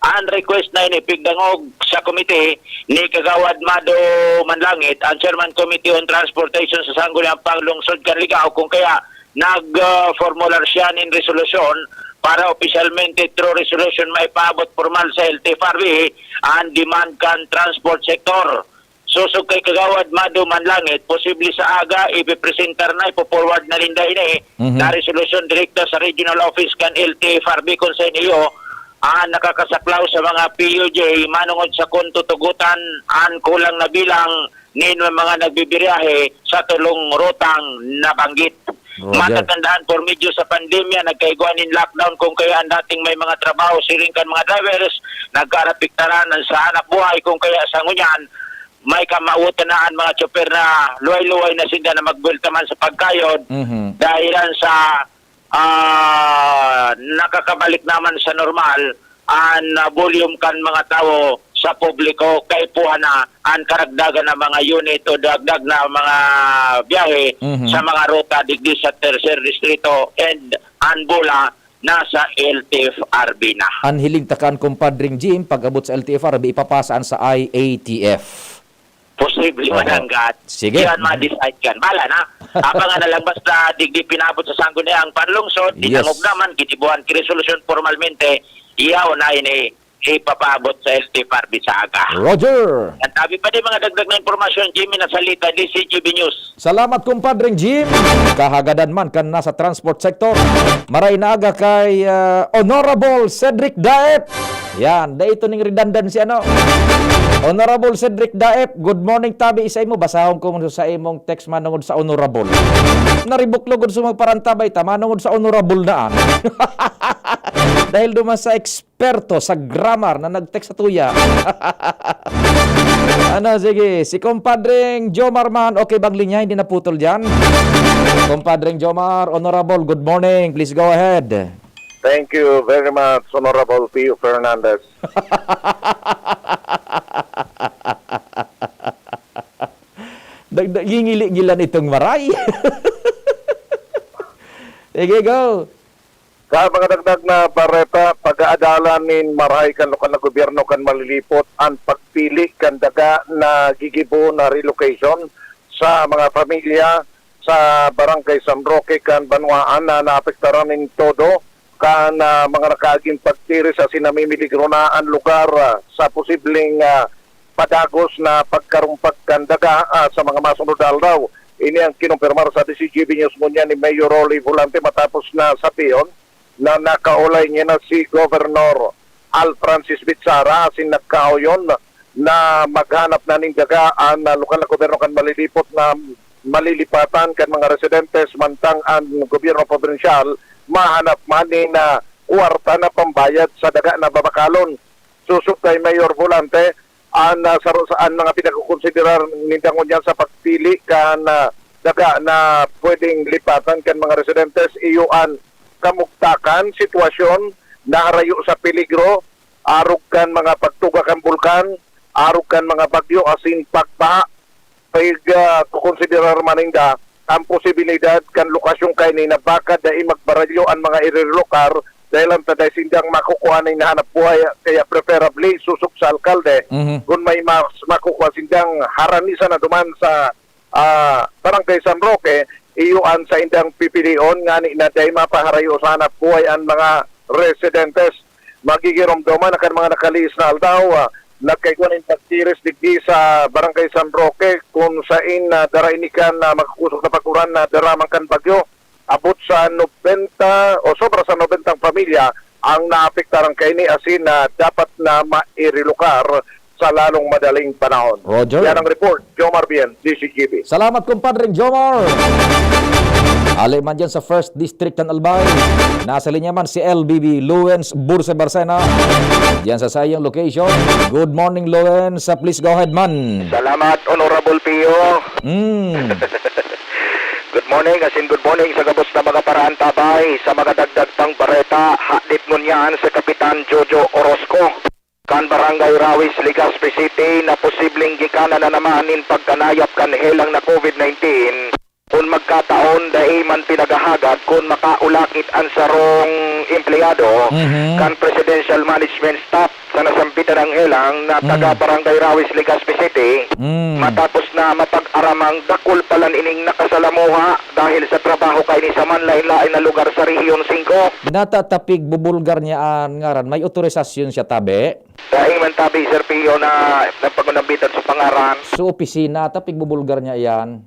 Ang request na inipigdangog sa komite ni Kagawad Mado Manlangit, ang Chairman Committee on Transportation sa Sangguniang Panglungsod kan Ligao, kung kaya nag-formular siya ng resolusyon para opisyalmente through resolution may paabot formal sa LTFRB ang demand kan transport sector. Susog kay Kagawad Mado Manlangit, posible sa aga ipipresentar na, ipo-forward na linda ini na resolusyon direkta sa regional office kan LTFRB kung sa inyo nakakasaklaw sa mga PUJ manungod sa kuntutugutan ang kulang na bilang nin mga nagbibiyahe sa tulong rutang nabanggit. Matatandaan por medyo sa pandemya nagkaiguanin lockdown kung kaya ang dating may mga trabaho siringkan mga drivers nagkarapiktaran sa hanap buhay kung kaya sa ngunyan may kamautan na ang mga tsoper na luway-luway na sila na magbultaman sa pagkayod dahilan sa nakakabalik naman sa normal ang volume kan mga tao sa publiko kay puha na ang karagdagan ng mga unit o dagdag na mga biyahe sa mga ruta digdi sa tercer distrito and Anbola nasa LTFRB na. Ang hiling takan kumpadring Jim pag-abot sa LTFRB ipapasaan sa IATF. Posible mananggat. Sige. Yan ma-decide kan. Bala na. Abangan na lang basta digdi pinabot sa sangguniang panlungsod, dinangog naman, kitibuhan ki resolution formalmente, iyaw na ini ipapaabot sa LTFRB sa aga. Roger! At tabi pa din mga dagdag na impormasyon, Jimmy, na salita, DCGB News. Salamat kumpadring Jim. Kahagadan man kan nasa transport sector. Maray na aga kay Honorable Cedric Daep. Yan, da ito ning redundancy ano. Honorable Cedric Daep, good morning tabi isa mo basahon ko sa imong text manungod sa honorable. Naribuklogod sa magparantabay ta manungod sa honorable naan. Dahil duman sa eksperto sa grammar na nag-text sa tuya. Ano, sige. Si Compadring Jomar man, okay bang linya? Hindi naputol dyan? Compadring Jomar, Honorable, good morning. Please go ahead. Thank you very much, Honorable Pio Fernandez. Gingili-gilan itong maray. Sige, go. Sa mga dagdag na bareta, pag-aadalan nin maray kan lokal na gobyerno kan malilipot ang pagpili kan daga na gigibo na relocation sa mga pamilya sa barangay San Roque kan Banwaan na naapektaran nin todo kan mga nakaaging pagtiri sa sinamimilig runaan lugar sa posibleng padagos na pagkarumpag kan daga sa mga masunod daw. Ini ang kinumpirmar sa DCGB News Munya ni Mayor Rolly Volante matapos na sabihin na nakaulay niya na si Governor Al Francis Bitsara asin nagkauyon na maghanap na ning dagaan na lokal na gobyerno kan malilipot na malilipatan kan mga residentes mantang ang gobyerno provinsyal mahanap man na kwarta na pambayad sa daga na babakalon. Susuk kay Mayor Volante ang saan mga pinagkukonsiderar nindangon niya sa pagpili kan daga na pwedeng lipatan kan mga residentes iyuan kamugtakan, sitwasyon na harayo sa peligro, arog kan mga pagtuga kan bulkan, arog kan mga bagyo asin pagbaha, kukonsiderar maninda ang posibilidad kan lokasyon kay ni nabaka dahil magbaralyo ang mga irirelokar dahil ang taday sindang makukuha na nahanap buhay kaya preferably susuk sa alkalde kung may makukuha sindang haranisa na duman sa barangay San Roque iyuan sa indang pipilion nga ni na day mapaharayo sa hanap buhay ang mga residentes magigiromdoman akan mga nakaliis na aldaw nagkaiguan ng pagtiris digdi sa barangay San Roque kung sain darainikan na makakusok na paguran na daramang kan bagyo abot sa 90 o sobra sa 90 pamilya ang naapektarang kaini asin na dapat na mairilokar sa lalong madaling panahon. Roger. Yan ang report. Jomar Bien, DCGB. Salamat kumpadring Jomar. Alay man dyan sa 1st District ng Albay. Nasa linya man si LBB Lawrence Burse Barsena. Diyan sa sayang location. Good morning Lawrence. Please go ahead man. Salamat Honorable Pio. Good morning, asin good morning sa gabos na mga paraan tabay sa mga dagdag pang bareta. Hadit ngunyan sa Kapitan Jojo Orozco. Kan Barangay Rawis, Legazpi City na posibleng gikana na namanin pagkanayap kan helang na COVID-19 kung magkataon dahil man pinagahagad kung makaulakit ang sarong empleyado kan Presidential Management Staff sa nasampitan ng helang na taga Barangay Rawis, Legazpi City matapos na mapag-aramang dakul palan ining nakasalamuha dahil sa trabaho kay ni sa manlain-lain na lugar sa Rehiyon 5. Natatapig bubulgar niya ang ngaran. May otorisasyon siya tabi. Dahil man tabi Sir Pio na nagpagunabitan sa pangaran. Sa opisina, tapig bubulgar niya yan.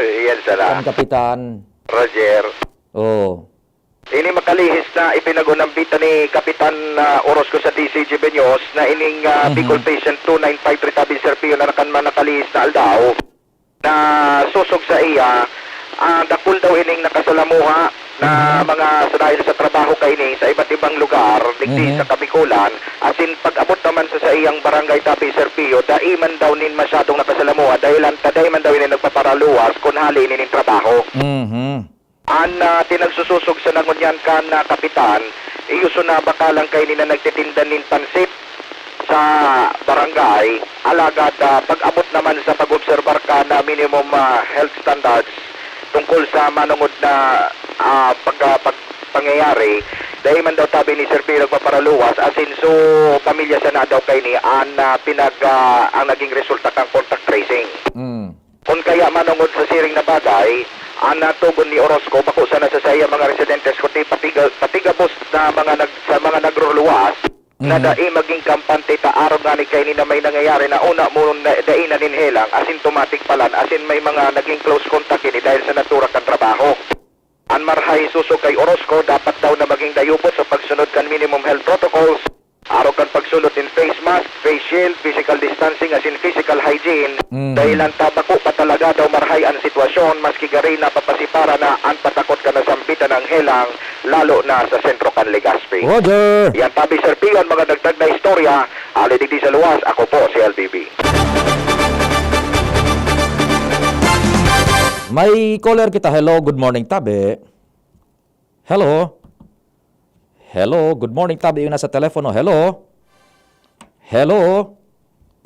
Yan sala. Ang kapitan. Roger. Oh. Ini makalihis na ipinagunambitan ni Kapitan Orozco sa DCGB News na ining Bicol Patient 2953 tabi Sir Pio na nakalihis na aldaw na susog sa iya dakul daw ining nakasalamuha na mga dahil sa trabaho kay ni sa iba't ibang lugar digdi sa Kabikulan asin pag-abot naman sa iyang barangay tabi Sir Pio dai man daw nin masyadong nakasalamuha dahil ang taday man daw ini nagpaparaluwas kun hali nin trabaho. An tinagsususog sa nangunyan kan na kapitan iyuso na bakalang kay ni na nagtitinda nin pansit sa barangay alagad pag-abot naman sa pag-obserbar ka na minimum health standards tungkol sa manungod na pangyayari dahil man daw tabi ni Sir Pio nagpaparaluwas asin so pamilya sa na daw kay ni ang naging resulta kang contact tracing. Kung kaya manungod sa siring na bagay ang natugon ni Orozco bako sana sa saya mga residentes kundi patigabos na mga nagruluwas na dai maging kampante ta araw gani kay ni na may nangyayari na una mo na dai na ninhelang asymptomatic palan asin may mga naging close contact ini dahil sa natura kan trabaho. Ang marhay susog kay Orozco dapat daw na maging dayubot sa pagsunod kan minimum health protocols. Araw kan pagsulot in face mask, face shield, physical distancing as in physical hygiene. Dahil ang tabako pa talaga daw marhay ang sitwasyon maski gari na papasipara na ang patakot ka na sambitan ng helang lalo na sa sentro kan Legazpi. Roger! Yan tabi Sir Pion, mga dagdag na istorya. Alidigdi sa luwas, ako po si LBB. May caller kita. Hello, good morning, Tabi. Hello. Hello, good morning, Tabi. Yung nasa telepono. Hello. Hello.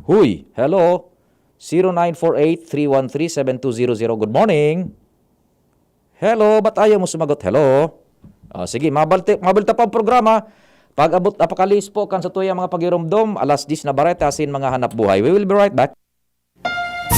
Huy. Hello. 0948-313-7200. Good morning. Hello. Ba't ayaw mo sumagot? Hello. Sige, mabalta pa ang programa. Pag abot apakalis po kan sa tuya mga pagirumdom, alas 10 na bareta asin mga hanap buhay. We will be right back.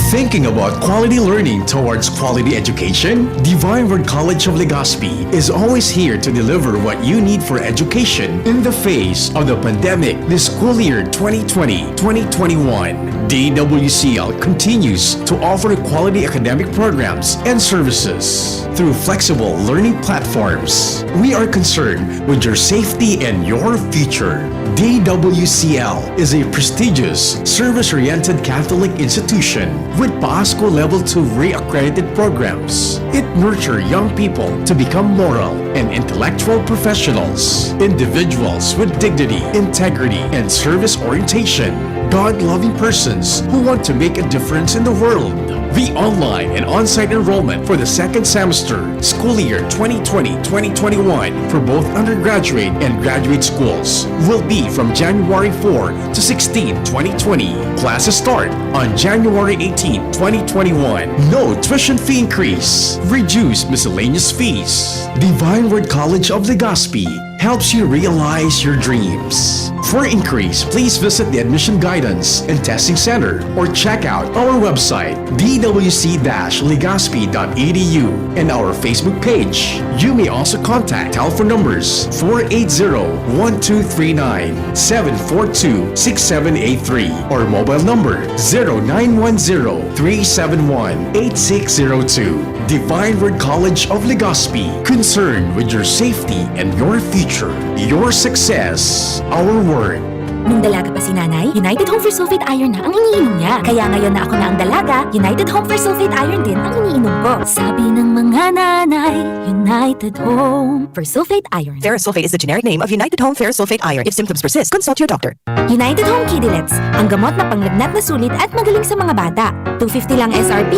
Thinking about quality learning towards quality education? Divine Word College of Legazpi is always here to deliver what you need for education in the face of the pandemic this school year 2020-2021. DWCL continues to offer quality academic programs and services through flexible learning platforms. We are concerned with your safety and your future. DWCL is a prestigious, service-oriented Catholic institution with PASCO Level 2 re-accredited programs. It nurtures young people to become moral and intellectual professionals, individuals with dignity, integrity, and service orientation, God-loving persons who want to make a difference in the world. The online and on-site enrollment for the second semester, school year 2020-2021 for both undergraduate and graduate schools will be from January 4 to 16, 2020. Classes start on January 18, 2021. No tuition fee increase. Reduced miscellaneous fees. Divine Word College of Legazpi helps you realize your dreams. For increase, please visit the Admission Guidance and Testing Center or check out our website dwc-legazpi.edu and our Facebook page. You may also contact telephone numbers 480-1239, 742-6783 or mobile number 0910-371-8602. Divine Word College of Legazpi, concerned with your safety and your future, your success, our word. Nung dalaga pa si nanay, United Home for Sulfate Iron na ang iniinom niya. Kaya ngayon na ako na ang dalaga, United Home for Sulfate Iron din ang iniinom ko. Sabi ng mga nanay, United Home for Sulfate Iron. Ferrosulfate is the generic name of United Home Ferrosulfate Iron. If symptoms persist, consult your doctor. United Home Kidilets, ang gamot na panglagnat na sulit at magaling sa mga bata. $250 lang SRP.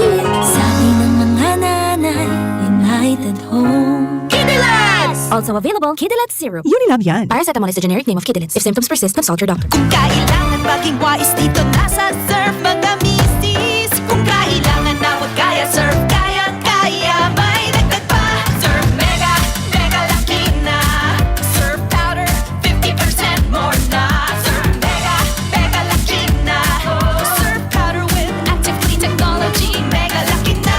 Sabi ng mga nanay, United Home Kidilets! Also available, Kidilets Syrup. Unilab yan. Paracetamol is the generic name of Kidilets. If symptoms persist, consult your doctor. Kung kailangan maging wise dito nasa Surf mga misis. Kung kailangan na huwag kaya Surf kaya may dagdag pa. Surf Mega, Mega Laki na. Surf Powder, 50% more na. Surf Mega, Mega Laki na. Surf Powder with active clean technology. Mega Laki na,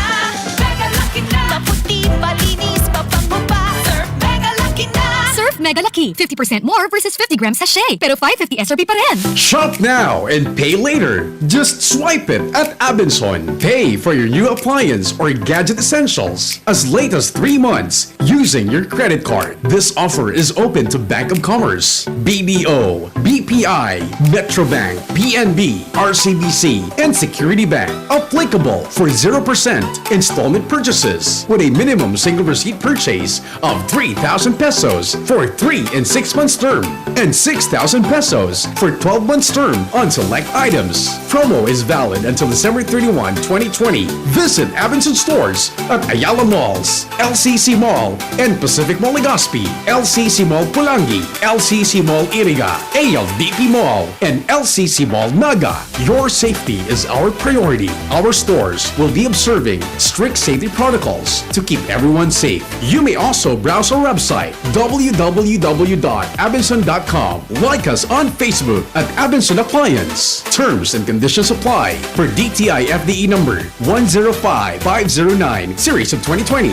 Mega Laki na. Maputi, malinis, mabango pa. Surf Mega Laki na. Surf Mega Lucky, 50% more versus 50 grams sachet. Pero 550 SRP pa rin. Shop now and pay later. Just swipe it at Abenson. Pay for your new appliance or gadget essentials as late as 3 months using your credit card. This offer is open to Bank of Commerce, BDO, BPI, Metrobank, PNB, RCBC, and Security Bank. Applicable for 0% installment purchases with a minimum single receipt purchase of 3,000 pesos for 3 and 6 months term and 6,000 pesos for 12 months term on select items. Promo is valid until December 31, 2020. Visit Abenson stores at Ayala Malls, LCC Mall, and Pacific Mall Legazpi, LCC Mall Pulangi, LCC Mall Iriga, ALDP Mall, and LCC Mall Naga. Your safety is our priority. Our stores will be observing strict safety protocols to keep everyone safe. You may also browse our website www.abenson.com. Like us on Facebook at Abenson Appliance. Terms and conditions apply per DTI FDE number 105509 series of 2020.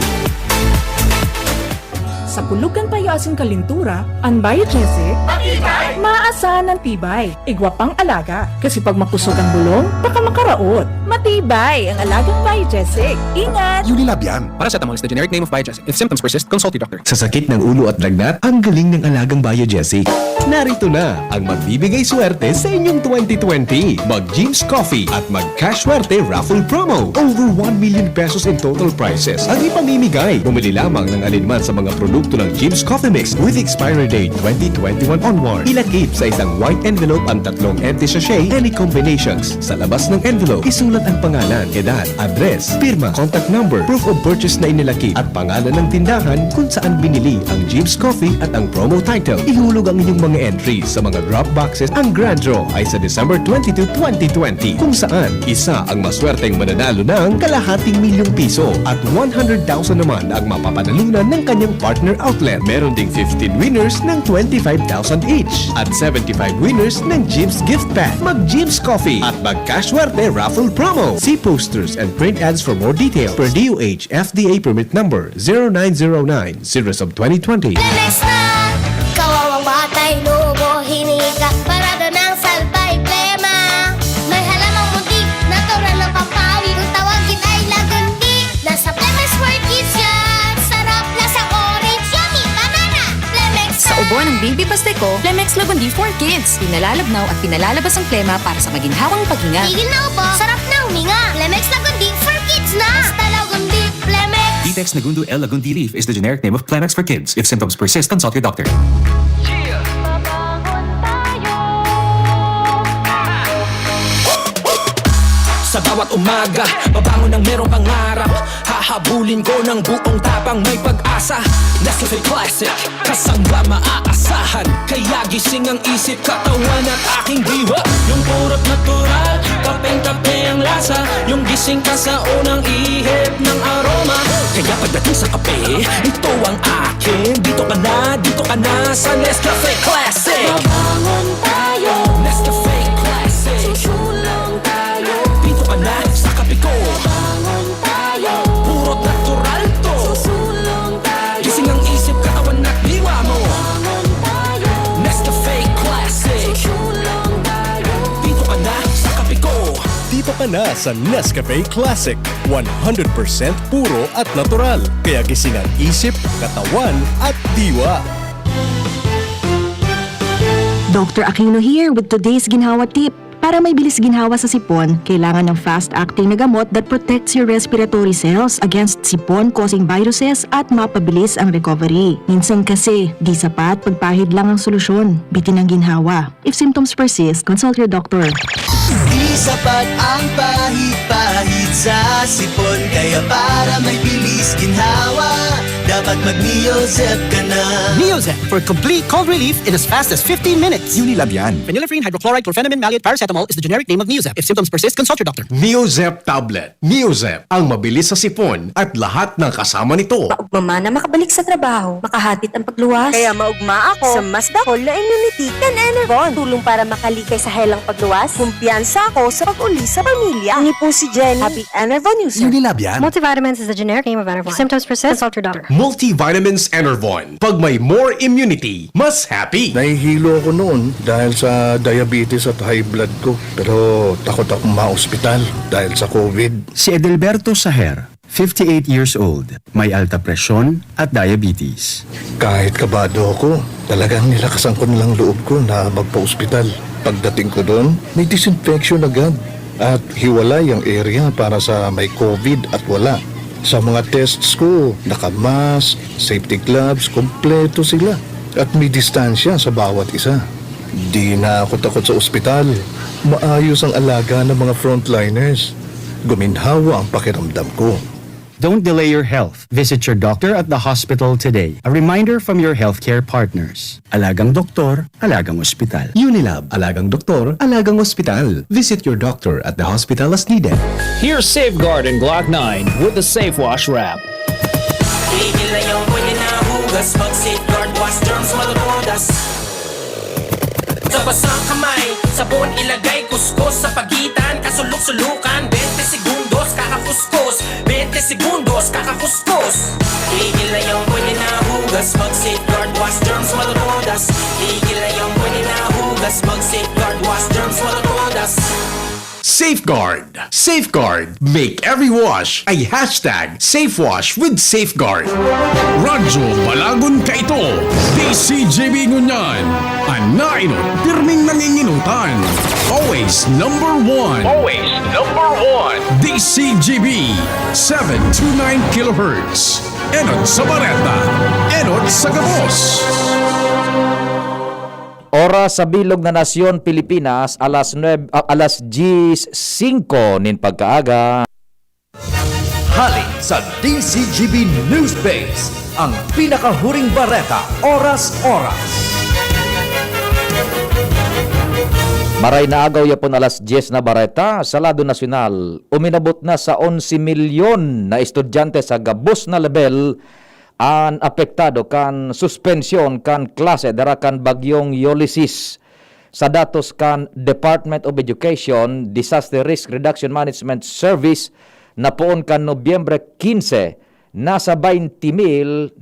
sa pulugan payo asing kalintura, ang Biogesic, maaasahan ng tibay. Igwa pang alaga, kasi pag mapusog ang bulong, baka makaraot. Matibay ang alagang Biogesic. Ingat! Unilab yan. Paracetamol is the generic name of Biogesic. If symptoms persist, consult your doctor. Sa sakit ng ulo at lagnat, ang galing ng alagang Biogesic. Narito na ang magbibigay swerte sa inyong 2020. Mag-Jeems Coffee at mag-Cash Swerte Raffle Promo. Over 1 million pesos in total prizes ang ipamimigay. Bumili lamang ng alinman sa mga produkto ng Jeems Coffee Mix with expiry date 2021 onward. Ilagip sa isang white envelope ang 3 empty sachet any combinations. Sa labas ng envelope, isulat ang pangalan, edad, address, firma, contact number, proof of purchase na inilakip at pangalan ng tindahan kung saan binili ang Jeems Coffee at ang promo title. Ihulog ang inyong mga entries sa mga drop boxes. Ang grand draw ay sa December 22, 2020 kung saan isa ang maswerteng mananalo ng ₱250,000 at 100,000 naman ang mapapanalunan ng kanyang partner outlet. Meron ding 15 winners ng 25,000 each at 75 winners ng Jeems Gift Pack. Mag-Jeems Coffee at mag-Cash Swerte Raffle Promo. See posters and print ads for more details. Per DOH FDA permit number 0909 2020. Lemex na! Kawawang batay, lobo, hinika, parada ng salbay, plema. May halamang muntik, natural ng pampawi, kung tawagin ay lagundi. Nasa Lemex for Kids yan! Sarap, lasang orange, yummy, banana! Lemex na! Sa ubo ng baby pasteko, Lemex Lagundi for Kids. Pinalalabnaw at pinalalabas ang plema para sa maginhawang paghinga. Tigil na upo, sarap na huminga. Lemex Lagundi for Kids na! Basta Lagundi, Lemex! Detex Nagundu L. Lagundi Leaf is the generic name of Plenax for kids. If symptoms persist, consult your doctor. Sa bawat umaga, babangon ng merong pangarap. Hahabulin ko ng buong tapang may pag-asa. Nescafe Classic, kasangga maaasahan. Kaya gising ang isip, katawan at aking diwa. Yung purot natural, kapeng-kape ang lasa. Yung gising ka sa unang ihip ng aroma. Kaya pagdating sa kape, ito ang akin. Dito ka na sa Nescafe Classic. Babangon tayo, Nescafe Classic. Susulong tayo, dito ka na sa kape ko. Babangon tayo, purot natural to. Susulong tayo, gising ang isip, katawan at diwa mo. Babangon tayo, Nescafe Classic. Susulong tayo, dito ka na sa kape ko. Dito ka na sa Nescafe Classic. 100% puro at natural. Kaya gising ang isip, katawan at diwa. Dr. Aquino here with today's ginhawa tip. Para may bilis ginhawa sa sipon, kailangan ng fast-acting na gamot that protects your respiratory cells against sipon-causing viruses at mapabilis ang recovery. Minsan kasi, di sapat pagpahid lang ang solusyon. Bitin ang ginhawa. If symptoms persist, consult your doctor. Di sapat ang pahit-pahit sa sipon, kaya para may bilis ginhawa, dapat mag-Neozep ka na. Neozep for complete cold relief in as fast as 15 minutes. Unilab yan. Phenylephrine, hydrochloride, chlorpheniramine, maleate, paracetamol is the generic name of Neozep. If symptoms persist, consult your doctor. Neozep Tablet. Neozep, ang mabilis sa sipon at lahat ng kasama nito. Maugma na makabalik sa trabaho, makahatid ang pagluwas. Kaya maugma ako sa mas dakol na immunity kan Enervon. Tulong para makalikay sa helang pagluwas. Kumpiyansa ako sa pag-uli sa pamilya. Ini po si Jenny, happy Enervon user. Unilab yan. Multivitamins is the generic name of Enervon. If symptoms persist, consult your doctor. Multivitamins Enervon. Pag may more immunity, mas happy. Nahihilo ako noon dahil sa diabetes at high blood ko. Pero takot akong ma-hospital dahil sa COVID. Si Edelberto Saher, 58 years old, may alta presyon at diabetes. Kahit kabado ako, talagang nilakasan ko nilang loob ko na magpa-hospital. Pagdating ko doon, may disinfection agad. At hiwalay ang area para sa may COVID at wala. Sa mga tests ko, naka-mask, safety gloves, kompleto sila. At may distansya sa bawat isa. Di na ako takot sa ospital. Maayos ang alaga ng mga frontliners. Guminhawa ang pakiramdam ko. Don't delay your health. Visit your doctor at the hospital today. A reminder from your healthcare partners. Alagang doktor, alagang ospital. Unilab, alagang doktor, alagang ospital. Visit your doctor at the hospital as needed. Here's Safeguard in Glock 9 with the Safe Wash Wrap. Tigil na yung pwede na hugas. Mag-safeguard, wash germs, malutodas. Sa basang kamay, sabon ilagay, kuskus sa pagitan, kasulok-sulukan, 20 segundos, kakakuskus, 20 segundos, kakakuskus. Tigil na yung pwede na hugas. hugas, mag-safeguard, wash germs, matutudas. Tigil na yung pwede na hugas, mag-safeguard, wash germs, matutudas. Safeguard. Safeguard. Make every wash ay hashtag SafeWash with Safeguard. Radyo Balagon ka ito. DCJB Ngunyan. Anainot, pirming nanginginutan. Always number one. Always number one. DCJB 729 kHz. Enot sa Bareta. Enot sa Gabos. Oras sa bilog na nasyon Pilipinas, alas 10:05 nin pagkaaga. Hali sa DCGB News Base, ang pinakahuring bareta, oras-oras. Maray na agaw yapon alas 10 na bareta sa lado nasyonal. Uminabot na sa 11 milyon na estudyante sa gabos na level ang apektado kan suspensyon kan klase dara kan bagyong Ulysses. Sa datos kan Department of Education Disaster Risk Reduction Management Service na poon kan Nobyembre 15 nasa 20,941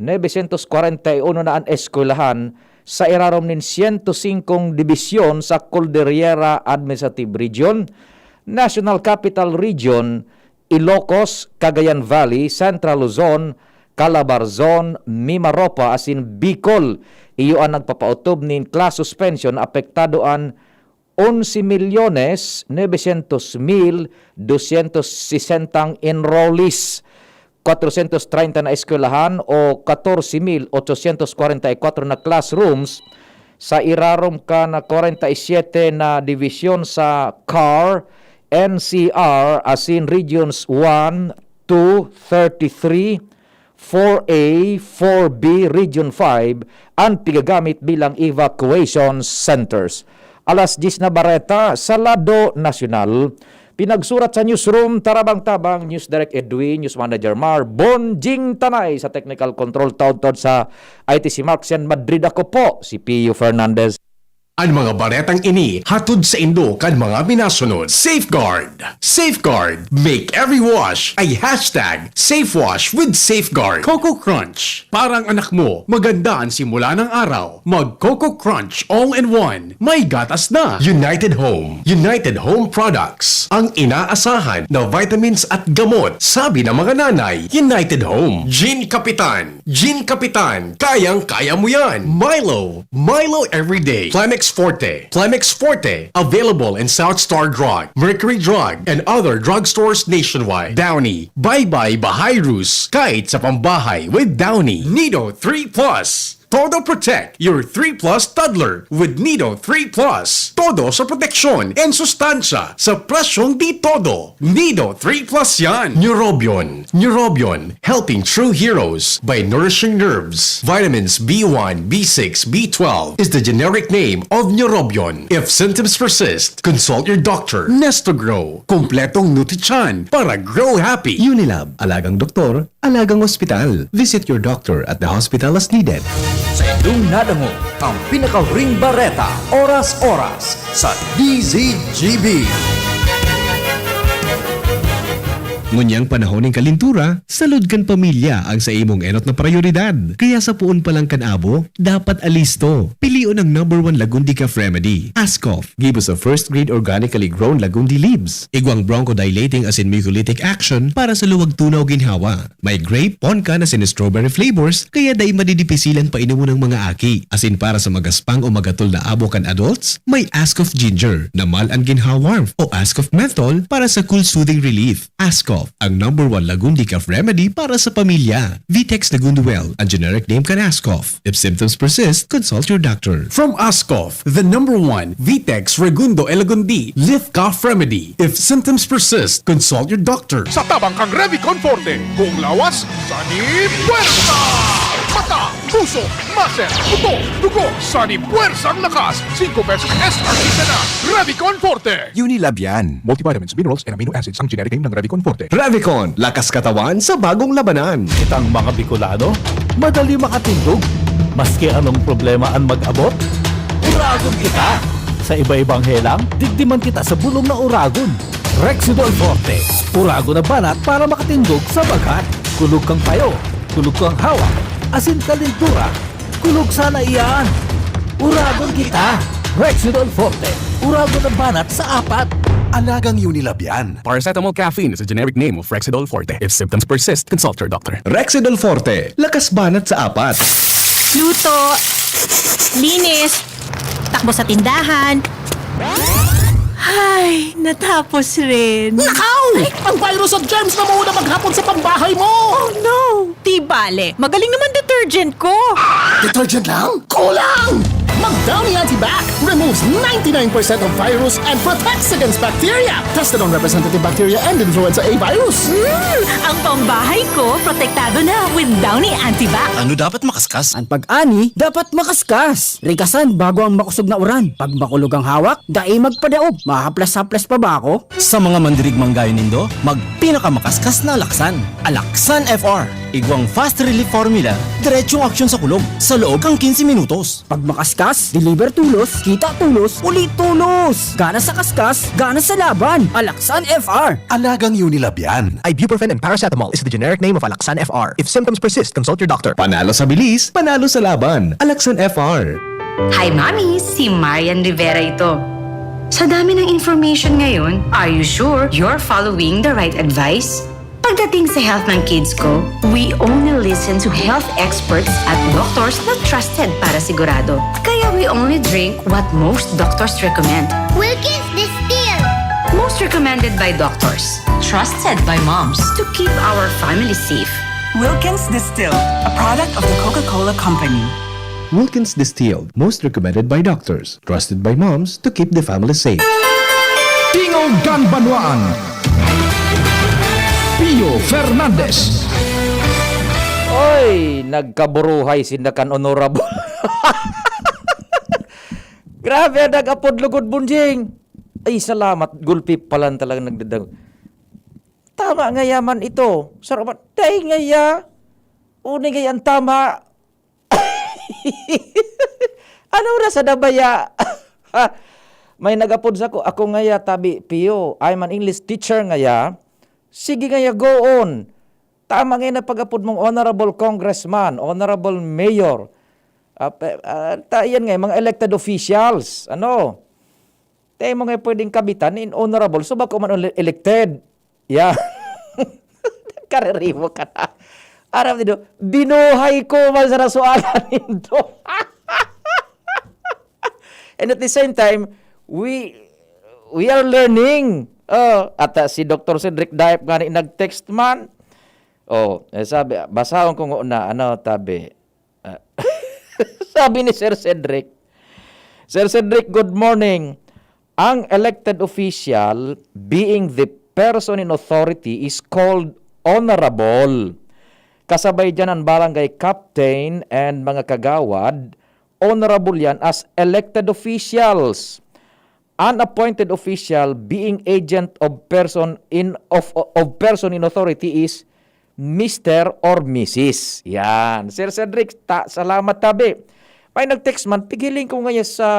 na ang eskwelahan sa irarom nin 105 dibisyon sa Cordillera Administrative Region, National Capital Region, Ilocos, Cagayan Valley, Central Luzon, Calabarzon, Mimaropa asin Bicol. Iyo ang nagpapautob nin class suspension apektadoan 11,900,260 enrollees. 430 na eskwelahan o 14,844 na classrooms sa irarom ka na 47 na division sa CAR, NCR asin regions 1, 2, 33, 4A, 4B, Region 5 ang pigagamit bilang evacuation centers. Alas 10 na bareta sa lado nasyonal. Pinagsurat sa newsroom, Tarabang-Tabang, News Direct Edwin, News Manager Mar, Bonjing Tanay sa Technical Control Taud-Taud sa ITC Marksian Madrid. Ako po, si Pio Fernandez. Ang mga baretang ini hatod sa Indo kan mga minasunod. Safeguard. Safeguard. Make every wash ay hashtag SafeWash with Safeguard. Coco Crunch. Parang anak mo, maganda ang simula ng araw. Mag Coco Crunch all-in-one. May gatas na. United Home. United Home Products. Ang inaasahan na vitamins at gamot. Sabi ng mga nanay, United Home. Gin Kapitan. Gin Kapitan. Kayang-kaya mo yan. Milo. Milo Everyday. Plemex Forte. Plemex Forte. Available in South Star Drug, Mercury Drug, and other drugstores nationwide. Downy. Bye-bye Bahayrus. Kahit sa pambahay with Downy. Nido 3 Plus. Todo Protect your 3 Plus toddler with Nido 3 Plus. Todo sa proteksyon and sustansya sa presyong di todo. Nido 3 Plus yan. Neurobion. Neurobion. Helping true heroes by nourishing nerves. Vitamins B1, B6, B12 is the generic name of Neurobion. If symptoms persist, consult your doctor. Nestogrow. Kompletong Nutrichan para grow happy. Unilab, alagang doktor, alagang ospital. Visit your doctor at the hospital as needed. Sa inyong nadamo, ang pinakahuring bareta, oras-oras sa DZGB. Ngunyang panahon ng kalintura, salud kan pamilya ang sa imong enot na prioridad. Kaya sa puon pa lang kan abo, dapat alisto. Pilion ang #1 Lagundi Cough Remedy. Ascough. Give us a first-grade organically grown Lagundi leaves. Igwang bronchodilating as in mucolytic action para sa luwag tunaw ginhawa. May grape, ponca na sin strawberry flavors, kaya day madidipisilan pa inumo ng mga aki. As in para sa magaspang o magatol na abo kan adults, may Ascough Ginger na mal ang ginhawa warmth o Ascough Menthol para sa cool soothing relief. Ascough, ang #1 Lagundi Cough Remedy para sa pamilya. Vitex Lagunduel, ang generic name kan Ascough. If symptoms persist, consult your doctor. From Ascough, the #1 Vitex Regundo Elagundi Lift Cough Remedy. If symptoms persist, consult your doctor. Sa tabang kang Revicon Forte, kung lawas, sani puwersa! Mata, puso, muscle, buto, dugo, sani puwersang lakas, 5 pesos SRP ka na. Revicon Forte! Unilab yan. Multivitamins, minerals, and amino acids ang generic name ng Revicon Forte. Revicon, lakas katawan sa bagong labanan. Kitang mga Bicolano, madali makatindog. Maski anong problema ang mag-abot, uragon kita. Sa iba-ibang helang, digdiman kita sa bulong na uragon. Rexidol Forte, uragon na banat para makatindog sa bagat. Kulog kang payo, kulog kang hawak, asin kalintura, kulog sana iyan. Uragon kita. Rexidol Forte, uragon ng banat sa apat. Alagang Unilab yan. Paracetamol caffeine is a generic name of Rexidol Forte. If symptoms persist, consult your doctor. Rexidol Forte, lakas banat sa apat. Luto, linis, takbo sa tindahan. Ay, natapos rin. Nakaw! Ang virus at germs na muna maghapon sa pambahay mo! Oh no! Di bale, magaling naman detergent ko. Detergent lang? Kulang! Mag-Downy Antibac removes 99% of virus and protects against bacteria. Tested on representative bacteria and influenza A virus. Ang pambahay ko, protektado na with Downy Antibac. Ano dapat makaskas? Ang pag-ani, dapat makaskas. Rikasan bago ang makusog na uran. Pag makulog ang hawak, dai magpadaog. Mahaplas-haplas pa ba ako? Sa mga mandirigmang gaya nindo, magpinakamakaskas na Alaksan. Alaksan FR. Igwang fast relief formula, diretsong aksyon sa kulog. Sa loob ng 15 minutos. Pag makaskas, deliver tulos, kita tulos, ulit tulos. Gana sa kaskas, gana sa laban. Alaksan FR. Alagang Unilab yan. Ibuprofen and paracetamol is the generic name of Alaksan FR. If symptoms persist, consult your doctor. Panalo sa bilis, panalo sa laban. Alaksan FR. Hi, Mami! Si Marian Rivera ito. Sa dami ng information ngayon, are you sure you're following the right advice? Pagdating sa health ng kids ko, we only listen to health experts at doctors na trusted para sigurado. Kaya we only drink what most doctors recommend. Wilkins Distill. Most recommended by doctors. Trusted by moms to keep our family safe. Wilkins Distilled, a product of the Coca-Cola Company. Wilkins Distilled, most recommended by doctors, trusted by moms to keep the family safe. Tingog kang Banwaan. Pio Fernandez. Oy, nagkaburuhay sindakan honorable. Grabe, nag-apod lugod bunjing. Ay, salamat. Gulpi palan talaga nagdadag. Tama nga yaman ito. Saraman, day nga ya. Uni nga yan tama. Ano na sa dabaya? May nagapod sa ko. Ako nga ya, tabi, Pio. I'm an English teacher nga ya. Sige nga ya, go on. Tama nga na pag-apod mong honorable congressman, honorable mayor. Yan nga, mga elected officials. Ano? Tayo mo nga pwedeng kabitan in honorable. So bako man elected. Yeah. Kareribo ka na. Aram dito, binuhay ko man sa nasualan nito. And at the same time, we are learning. At si Dr. Cedric Diep nga nag-text man. Sabi, basahon ko na, tabi. Sabi ni Sir Cedric, good morning. Ang elected official, being the person in authority, is called honorable. Kasabay dyan ang barangay captain and mga kagawad, honorable yan as elected officials. Unappointed official, being agent of person in authority, is Mr. or Mrs. Yan. Sir Cedric, salamat tabi. May nag-text man, pigiling ko ngayon sa,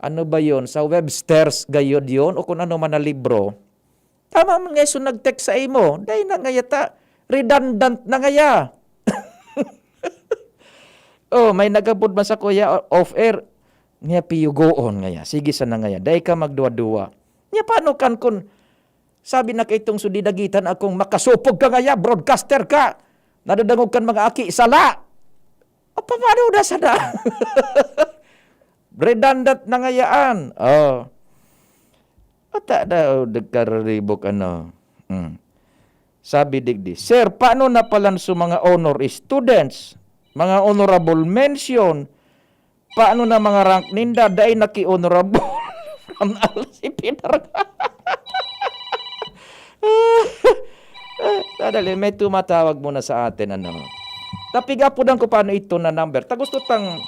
ano ba yon, sa Webster's gayod yon, o kung ano man na libro. Tama man ngayon nag-text sa imo. Dahil na ngayon redundant na ngayon. May nagabod man sa kuya off-air. Nga Pio, go on ngaya. Sige sana ngaya. Dahil ka magduwa-duwa. Nga paano kan kun sabi na kaitong sudidagitan akong makasupog ka ngaya, broadcaster ka. Nadadangog kan mga aki, sala. Paano na sana? Redundant na ngayaan. At nagkaribok Sabi digdi, Sir, paano na palan sa mga honor students? Mga honorable mention? Paano na mga rank ninda? Dahil naki-honorable from si Peter. Sadali, may tumatawag muna sa atin. Tapigapudan ko paano ito na number. Gusto tang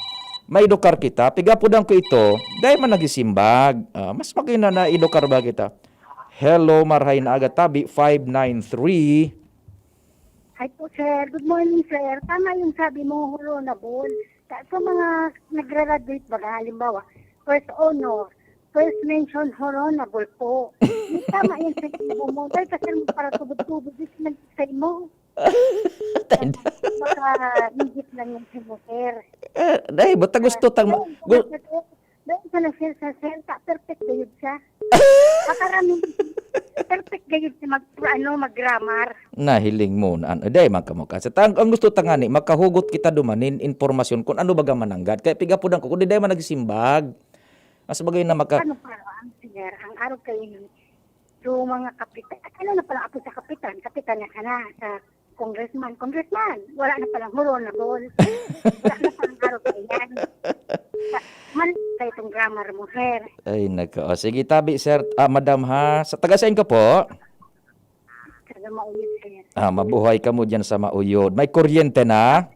may idokar kita. Pigapudan ko ito. Dahil man nagisimbag. Mas magina na idokar ba kita? Hello, Marhay na aga tabi, 593. Hi po, sir. Good morning, sir. Tama yung sabi mo, honorable. Sa mga nag-graduate ba, halimbawa, first honor, first mention, honorable po. Tama yung sa mo. Dahil kasi para tubod-tubod, sa mo. Baka higit lang yung simo, sir. Day, basta gusto tang... Doon ka na sir sa senta, perfect gayud siya. Makarami, perfect gayud siya mag-grammar. Nahiling mo na. Day, magkamukha. Ang gusto tangani, makahugot kita dumanin informasyon kung ano baga mananggad. Kaya piga po ko, di day man nagsimbag. As bagay na maka... Ano pa ang sir, ang araw kayo ni so mga kapitan, ano na palang apo sa kapitan na ka na sa congressman, wala na palang honorable, wala na palang araw kayo yan. Man kayo itong grammar mo, sir. Ay, nako. O, sige, tabi, sir. Madam, ha? Sa taga-saan ka po? Taga Mauyod, sir. Mabuhay ka mo dyan sa Mauyod. May kuryente na?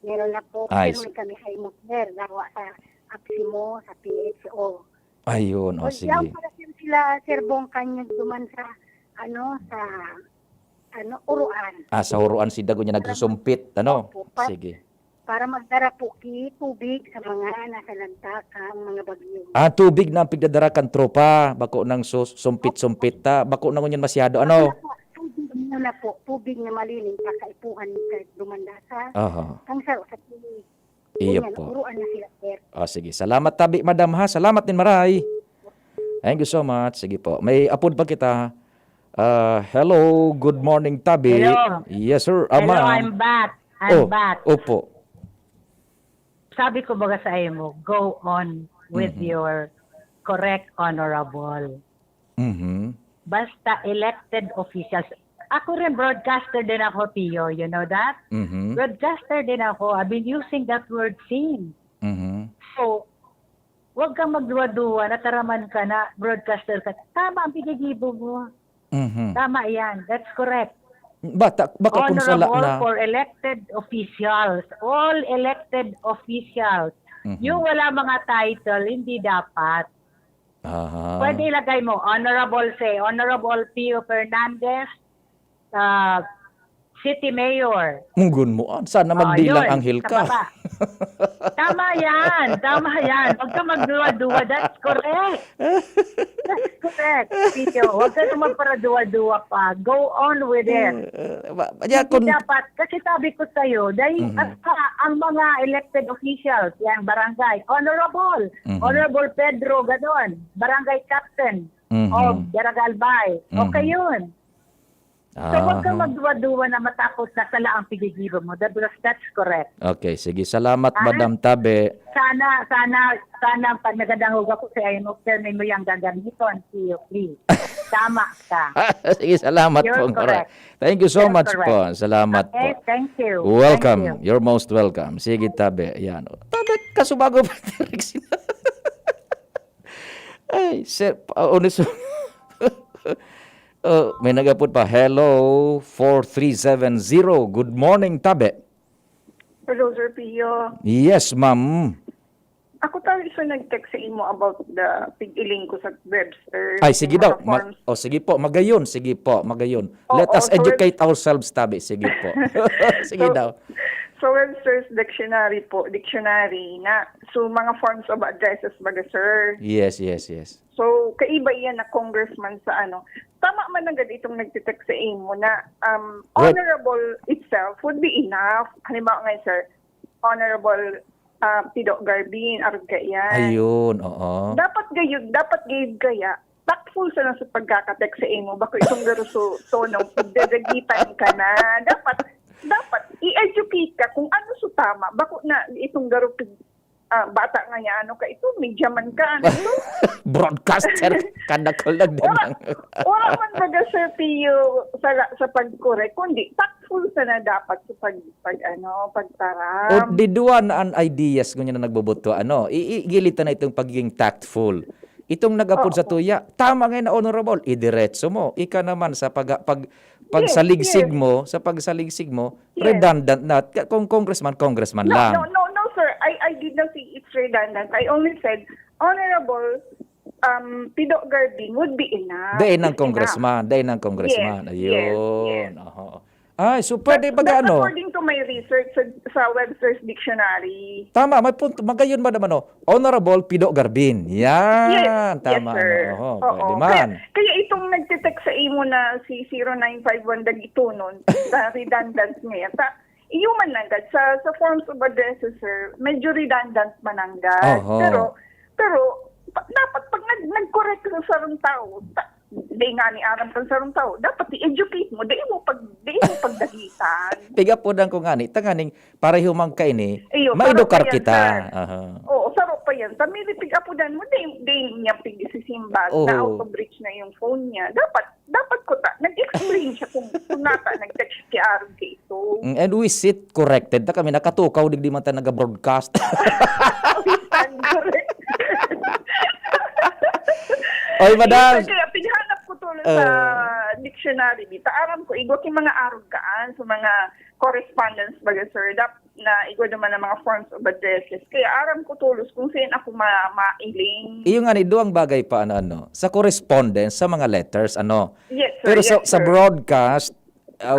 Meron na po. Ay, Pero may kami ay mo, sir. Gawa sa APSIMO, sa PHO. Ayun, o, sige. Yan pala sila, Sir Bongkan, yung duman sa, Uruan. Sa Uruan si Dago niya nagsusumpit, ano? Sige. Para magdara po tubig sa mga nasa lantakang mga bagyo. Tubig na ang pigdadarakan tropa. Bako nang sumpit-sumpit ta. Bako nang yun masyado, ano? Tubig na malilim pa kaipuhan kahit dumandasa. Aha. Ang saro sa tubig. Iyo Ganyan, po. Uruan na sila, sir. Sige. Salamat tabi, madam, ha? Salamat din maray. Thank you so much. Sige po. May upload pa kita. Hello, good morning, tabi. Hello. Yes, sir. Hello, Ma'am. I'm back. I'm back. Opo. Sabi ko baga sa iyo mo, go on with your correct honorable. Basta elected officials. Ako rin broadcaster din ako, Tio. You know that? Broadcaster din ako. I've been using that word since. So, huwag kang magduwa-duwa, nataraman ka na, broadcaster ka. Tama ang pinigibo mo. Tama yan. That's correct. Baka kung sala Honorable na... for elected officials. All elected officials. Yung wala mga title, hindi dapat. Pwede ilagay mo, Honorable Pio Fernandez, City Mayor. Munggun mo. Sana magbilang yun, anghel sa ka. baba. Tama yan. Huwag ka magduwa-duwa. That's correct. That's correct, Tito. Huwag ka naman para duwa-duwa pa. Go on with it. Dapat, kasi sabi ko sa'yo, dahil ang mga elected officials, yung barangay, Honorable Pedro Gadon, barangay captain of Daragalbay. Okay yun. So huwag kang magduwa-duwa na matapos na sala ang pigigibo mo. That's correct. Okay, sige. Salamat, Madam Tabe. Sana pag nagadangog ako sa ayun, termin mo yung gagamiton, Tio, please. Tama ka. Sige, salamat You're po. correct. Thank you so You're much correct. po. Salamat Okay, po. thank you. Welcome. Thank you. You're most welcome. Sige, Tabe. Yan. Tabe, kasubago pa. Ay, sir. May nagapot pa. Hello, 4370. Good morning, Tabe. Hello, Sir Pio. Yes, ma'am. Ako tayo isa nag-text sa imo about the pig-iling ko sa Webster. Ay, sige daw. Forms. Sige po, magayon. Sige po, magayon. Let us so educate ourselves, Tabe. Sige po. Sige daw. So, Webster's dictionary na, so mga forms of addresses baga, sir. Yes. So, kaiba iyan na congressman sa ano. Tama man agad itong nagtitext sa imo na honorable itself would be enough. Halimbawa nga, sir, honorable Pido Garbin, arog ka yan. Ayun, oo. Dapat gayud kaya, tactful sa lang sa pagkakatext sa imo. Bako itong garuso, nung dadagitan ka na. Dapat i-educate ka kung ano so tama. Bako na itong garo bata nga niya, ano ka ito, media man ka, ano ito? Broadcaster, kadakulag din. Wala man baga, Sir Pio, sa pag-correct, kundi tactful sa na dapat sa pagtaram. O diduan na ang ideas kung na nagboboto, igilitan na itong pagiging tactful. Itong nagapod sa tuya, tama ngayon na honorable, idiretso mo. Ika naman sa pagsaligsig mo, redundant na. Kung congressman lang. No, sir. I did not say it's redundant. I only said, Honorable Pido Garbin would be enough. Dain ng congressman. Yes, Ayun. yes. Ay, so pwede ba That's ano? according to my research sa Webster's Dictionary. Tama, may punto. Magayon ba naman, Honorable Pido Garbin. Yan. Yes, Tama. yes, sir. Pwede man. Kaya itong nagtitext sa imo na si 0951 dagito nun, sa redundant niya. Iyo man agad sa forms of addresses, sir, medyo redundant man agad. Oho. Pero dapat pag nag-correct ka sa sarong tao, di nga ni aram kang sarong tao, dapat i-educate mo, di mo pagdagitan. Piga po dan ko ngani, tanganing pareho man kay ni, Iyo, maedukar sarap pa yan, kita. sir. Aha. Oo, sarap pa yan. Tamili pigapudan mo, di niya pigisisimba na Oo. auto-breach na yung phone niya. Dapat ko nag-explain siya kung nata nag-text kay RJ. So, And we sit corrected. Ta kami nakatukaw digdi man ta naga-broadcast. correct. Oy, madam. Kaya pinhanap ko to sa dictionary. Aram ko, igwa kay mga arugaan sa mga correspondence baga, sir. Na igwa naman ang mga forms of addresses. Kaya aram ko tulos kung saan ako mailing. Iyo nga ni duang bagay pa ano, sa correspondence sa mga letters ano. Yes, sir. Pero yes, sa sir. broadcast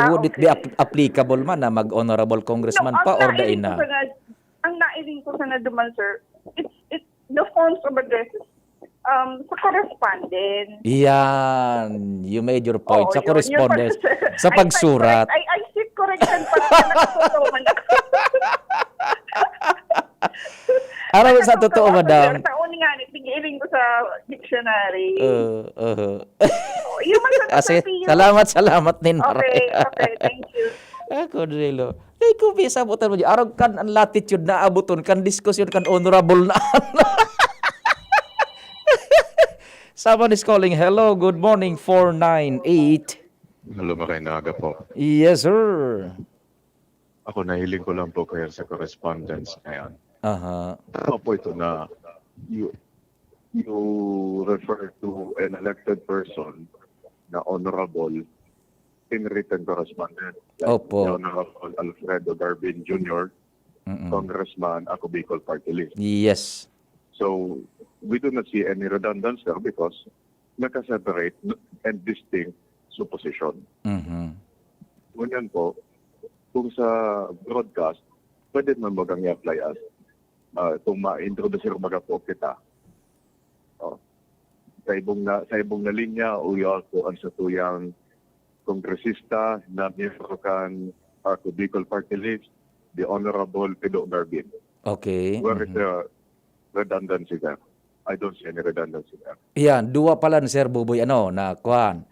would it be applicable man na mag-honorable congressman pa or dai na? Ang nailing ko sa naduman, sir, it's the forms of addresses sa correspondence. Yan, you made your point. Sa correspondence, sa I pagsurat. sit correction pa na nakatuto man. Araw sa totoo, madam. Sa uni nga, pigiling ko sa dictionary. Yung man sa Salamat nin. Okay, thank you. Ako drilo. Ay ko bisa butan mo. Araw kan ang latitude na abuton kan diskusyon kan honorable na. Someone is calling. Hello, good morning, 498. Hello, magandang aga po. Yes, sir. Ako, nahiling ko lang po kayo sa correspondence ngayon. Aha. Ano po ito na you refer to an elected person na honorable in written correspondence. Like Opo. the Honorable Alfredo Garbin Jr., Congressman, ako Bicol Party List. Yes. So, we do not see any redundancy there because nakaseparate and distinct supposition. Ngunyan po, kung sa broadcast, pwede naman magang i-apply as kung ma-introduce mga po kita. Sa ibong na linya, uya ko ang sa tuyang kongresista na miyembro kan ako Bicol Party List, the Honorable Pido Garbin. Okay. Where is the redundancy there? I don't see any redundancy there. Yan, duwa pala ni Sir Buboy na kuan.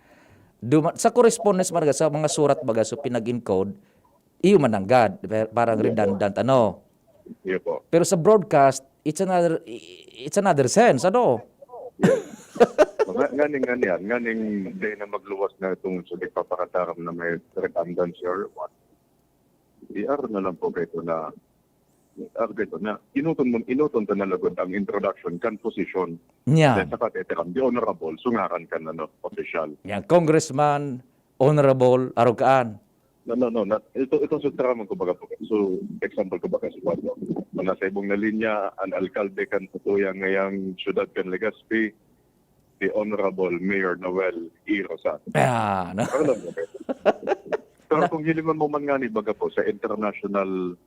Sa correspondence mga sa mga surat baga so pinag-encode, iyo mananggad parang redundant Iya po. Pero sa broadcast, it's another sense Nganing day na magluwas na itong sulit papakataram na may redundancy or what. I-ar na lang po kayo na inuton ta na lagod ang introduction kan position. Yeah. Then sa kateteram, the honorable, sungaran kan official. Yan, congressman, honorable, arugaan. No. Ito sutraman ko baga po. So, example ko baga sa kwadro. Nasa ibong na linya, ang alkalde kan tutuyang ngayang syudad kan Legazpi, the Honorable Mayor Noel E. Rosas. Pero kung hiliman mo man nga ni baga po sa international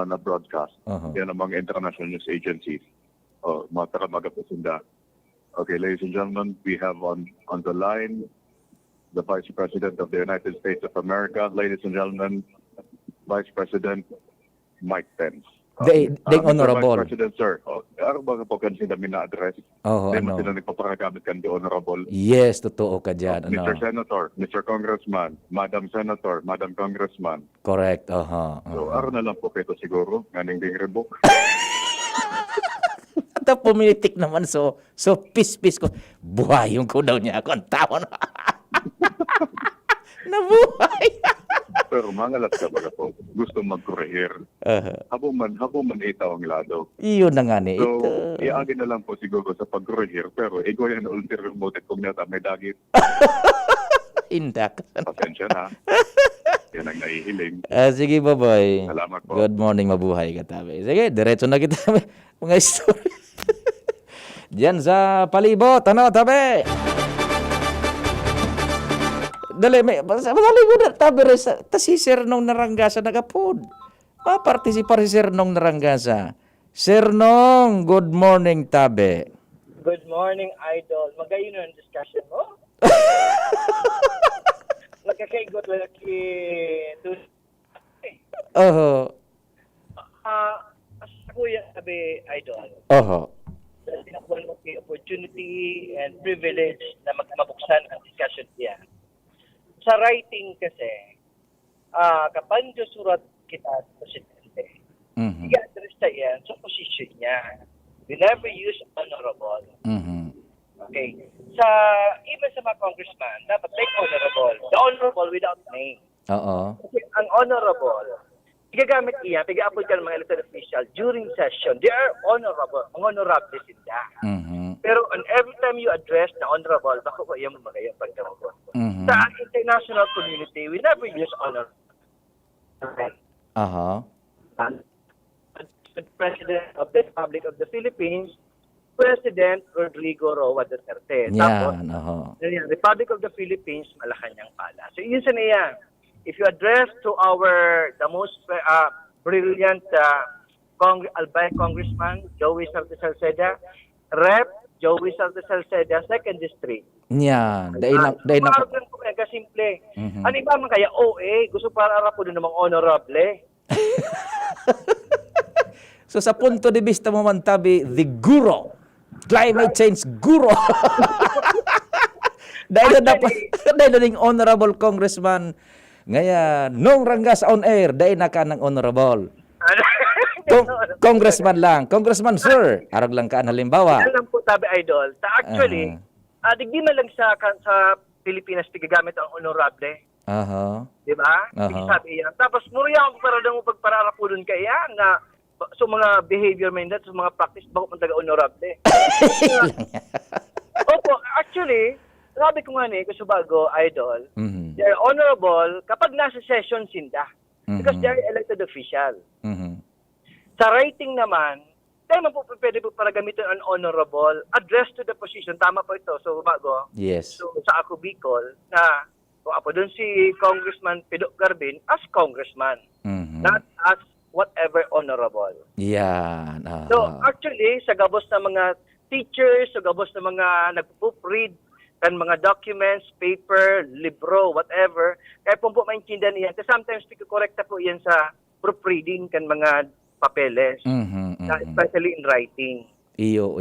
na broadcast, yan ang mga international news agencies. Mga po sunda. Okay, ladies and gentlemen, we have on the line the Vice President of the United States of America. Ladies and gentlemen, Vice President Mike Pence. The honorable. Vice President, sir. Ano ba po kan sila mina-address? Sila nagpapagamit kan the honorable. Yes, totoo ka dyan. Mr. Senator, Mr. Congressman, Madam Senator, Madam Congressman. Correct, So, araw na lang po kayo siguro, nganing ding rebook. At pumitik naman, so pis-pis ko. Buhayon ko daw niya ako. Ang tawa na. Nabuhay. Pero mangalat ka baga po, gusto mag-correhir. Habang man itaw ang lado. Iyon na nga ni. So, iagin na lang po siguro sa pag-correhir, pero ikaw yan ulterior motive kung nata may dagit. Indak. Pasensya na. Yan ang naihiling. Sige, bye-bye. Salamat po. Good morning, mabuhay ka, tabi. Sige, diretso na kita. Mga story. Diyan sa palibot, tabi. Dali, madali ko na tabi rin si Sir Nong Narangasa nagapod. Mapartisipar si Sir Nong Narangasa. Sir Nong, good morning, tabi. Good morning, Idol. Magayon ang discussion mo? Sa kuya sabi, idol, tinakuha mo kay opportunity and privilege na mabuksan ang discussion niya. Sa writing kasi, kapag surat kita sa presidente, i-address na yan sa position niya. We never use honorable. Okay. Even sa mga congressman, dapat may honorable. The honorable without name. Kasi ang honorable, igagamit iya, piga-upload ka ng mga elected official during session. They are honorable, honorable sila. Pero on every time you address na honorable, bako ko iya mo magayon pagkamugot. Sa international community, we never use honorable. The President of the Republic of the Philippines, President Rodrigo Roa Duterte. Tapos, Republic of the Philippines, Malacanang Pala. So yun sa niya. If you address to the most brilliant Albay Congressman, Joey Salta Salceda, Rep. Joey Salta Salceda, 2nd District. Yan. Kumaroon ko yan, kasimple. Ano iba man kaya OA, gusto para arapo doon namang honorable. So sa punto de vista mo man tabi, the guru, climate change guru. Dahil na ding honorable congressman, ngayon, nung ranggas on air, dahil na ka ng honorable. Congressman lang. Congressman, sir. Arag lang ka, halimbawa. Yan lang po, tabi idol. Actually, di man lang sa Pilipinas pigagamit ang honorable. Di ba? Sabi yan. Tapos, muriya ako para daw mo pagpararapulon kaya nga so mga behavior minded, so mga practice, bako mong taga-honorable. Opo, actually, sabi ko nga gusto bago, idol, they're honorable kapag nasa session sinda. Because they're elected official. Sa writing naman, tayo man po pwede po para gamitin ang honorable, address to the position. Tama po ito. So, bago. Yes. So, sa ako Bicol, na kung ako doon si Congressman Pido Garbin as congressman. Not as whatever honorable. Yan. So, actually, sa gabos na mga teachers, sa gabos na mga nag-proofread, kan mga documents, paper, libro, whatever, kaya po maintindihan niyan. Kasi sometimes, correct po yan sa proofreading kan mga papeles. Especially in writing. Iyo.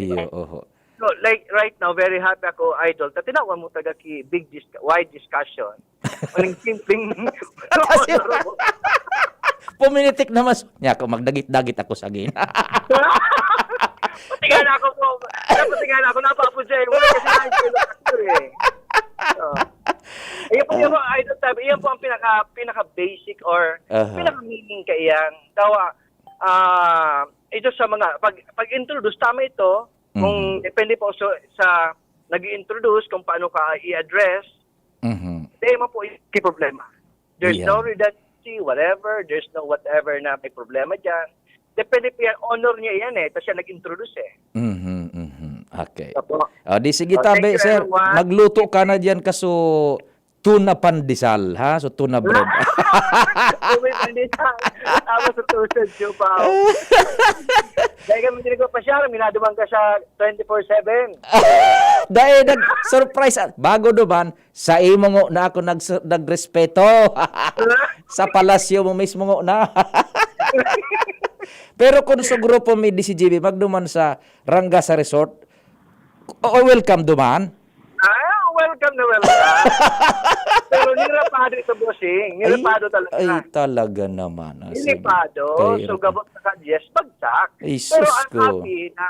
So, like right now, very happy ako, idol. Tinawa mo taga ki wide discussion. Walang simpleng puminitik naman. Nya ako magdagit-dagit ako sa gin. Patingan ako po. Patingan ako napapo siya. Wala kasi iyan po yung idol tabi. Iyan po ang pinaka-basic or pinaka-meaning kaiyan. Tawa, ito sa mga, pag-introduce, tama ito, kung depende po sa nag-introduce, kung paano ka i-address, tema po yung problema. There's no redundancy, whatever, there's no whatever na may problema dyan. Depende po yan, honor niya yan tapos siya nag-introduce Okay. Di sige tabi, sir, magluto ka na dyan kaso tuna pandesal, ha? So, tuna bread. Tuna pandesal. Tapos sa toasted siya pa. Dahil kami din ko pa siya, minaduman ka siya 24/7. Dahil nag-surprise. Bago duman, sa imo ngo na ako nagrespeto. Sa palasyo mo mismo ngo na. Pero kung sa grupo may DCGB, magduman sa Rangga sa resort, welcome duman. Welcome na welcome. Pero nirapado ito, bossing. Nirapado talaga. Ay, talaga naman. Nirapado. So, gabot na ka, yes, bagsak. Pero ang happy na,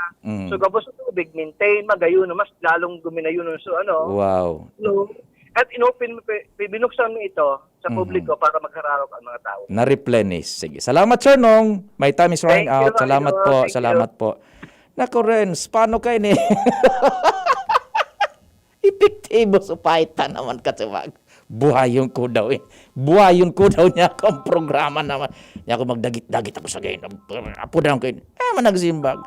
so, gabot sa tubig, maintain, magayon, mas lalong guminayon. So, wow. So, at inopen, binuksan mo ito sa publiko para maghararap ang mga tao. Na-replenish. Sige. Salamat, Sir Nong. My time is running out. Salamat po. Naku, Renz, paano kayo ni? Epektibo sa paitan naman katuwag. Buhayon ko daw Buhayon ko daw niya akong programa naman. Niya ako magdagit-dagit ako sa gayon. Apo daw kayo. Managsimbag.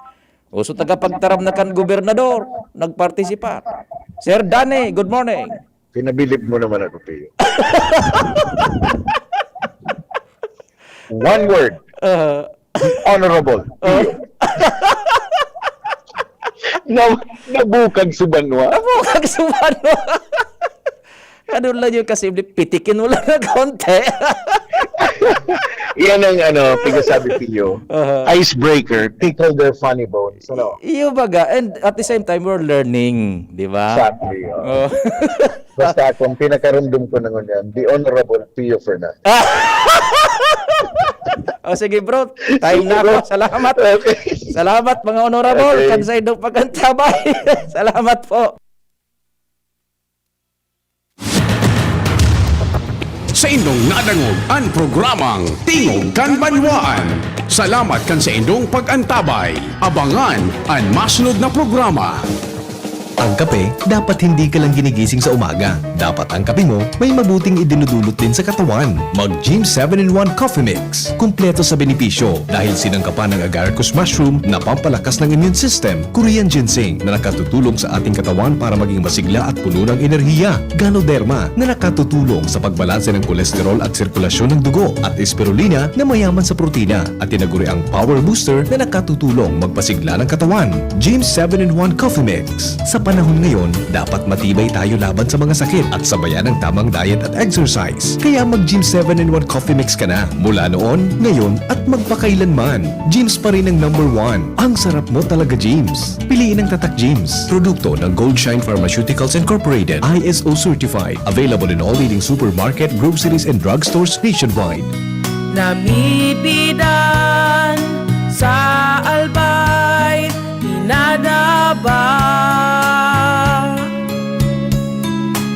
So tagapagtarap na kan gobernador. Nagpartisipa. Sir Danny, good morning. Pinabilib mo naman ako, Pio. One word. Honorable. Nabukag subanwa. Nabukag subanwa. Ano lang yung kasi pitikin mo lang na konti. Yan ang pinasabi Pio. Icebreaker, tickle their funny bones. Iyo baga, and at the same time, we're learning, di ba? Exactly. Oh. Basta kung pinakarundom ko ng yan, the Honorable Pio Fernandez. O sige bro, time na ako. Salamat. Salamat mga honorable. Okay. Kansay daw pagantabay. Salamat po. Sa indong nadangog ang programang Tingog kan Banwaan. Salamat kan sa indong pag-antabay. Abangan ang masunod na programa. Ang kape, dapat hindi ka lang ginigising sa umaga. Dapat ang kape mo may mabuting idinudulot din sa katawan. Mag-Gym 7-in-1 Coffee Mix. Kumpleto sa benepisyo dahil sinangkapan ng agaricus mushroom na pampalakas ng immune system, Korean ginseng na nakatutulong sa ating katawan para maging masigla at puno ng enerhiya, Ganoderma na nakatutulong sa pagbalanse ng kolesterol at sirkulasyon ng dugo, at spirulina na mayaman sa protina at tinaguri ang Power Booster na nakatutulong magpasigla ng katawan. Gym 7-in-1 Coffee Mix. Sa panahon ngayon, dapat matibay tayo laban sa mga sakit at sabayan ng tamang diet at exercise. Kaya mag-Gym 7-in-1 Coffee Mix ka na. Mula noon, ngayon, at magpakailanman. Gyms pa rin ang #1. Ang sarap mo talaga, Gyms. Piliin ang Tatak Gyms. Produkto ng Goldshine Pharmaceuticals Incorporated. ISO certified. Available in all leading supermarket, groceries, and drugstores nationwide. Namibidan sa albay, inadaba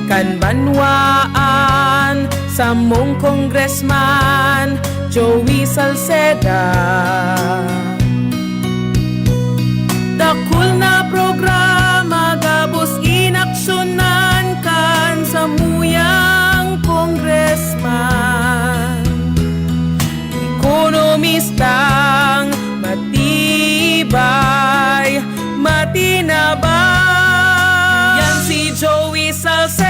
kan banwaan sa mong congressman Joey Salceda. Dakul na programa gabos inaksyonan kan sa muyang congressman. Ekonomistang matibay, matinabay. Yan si Joey Salceda.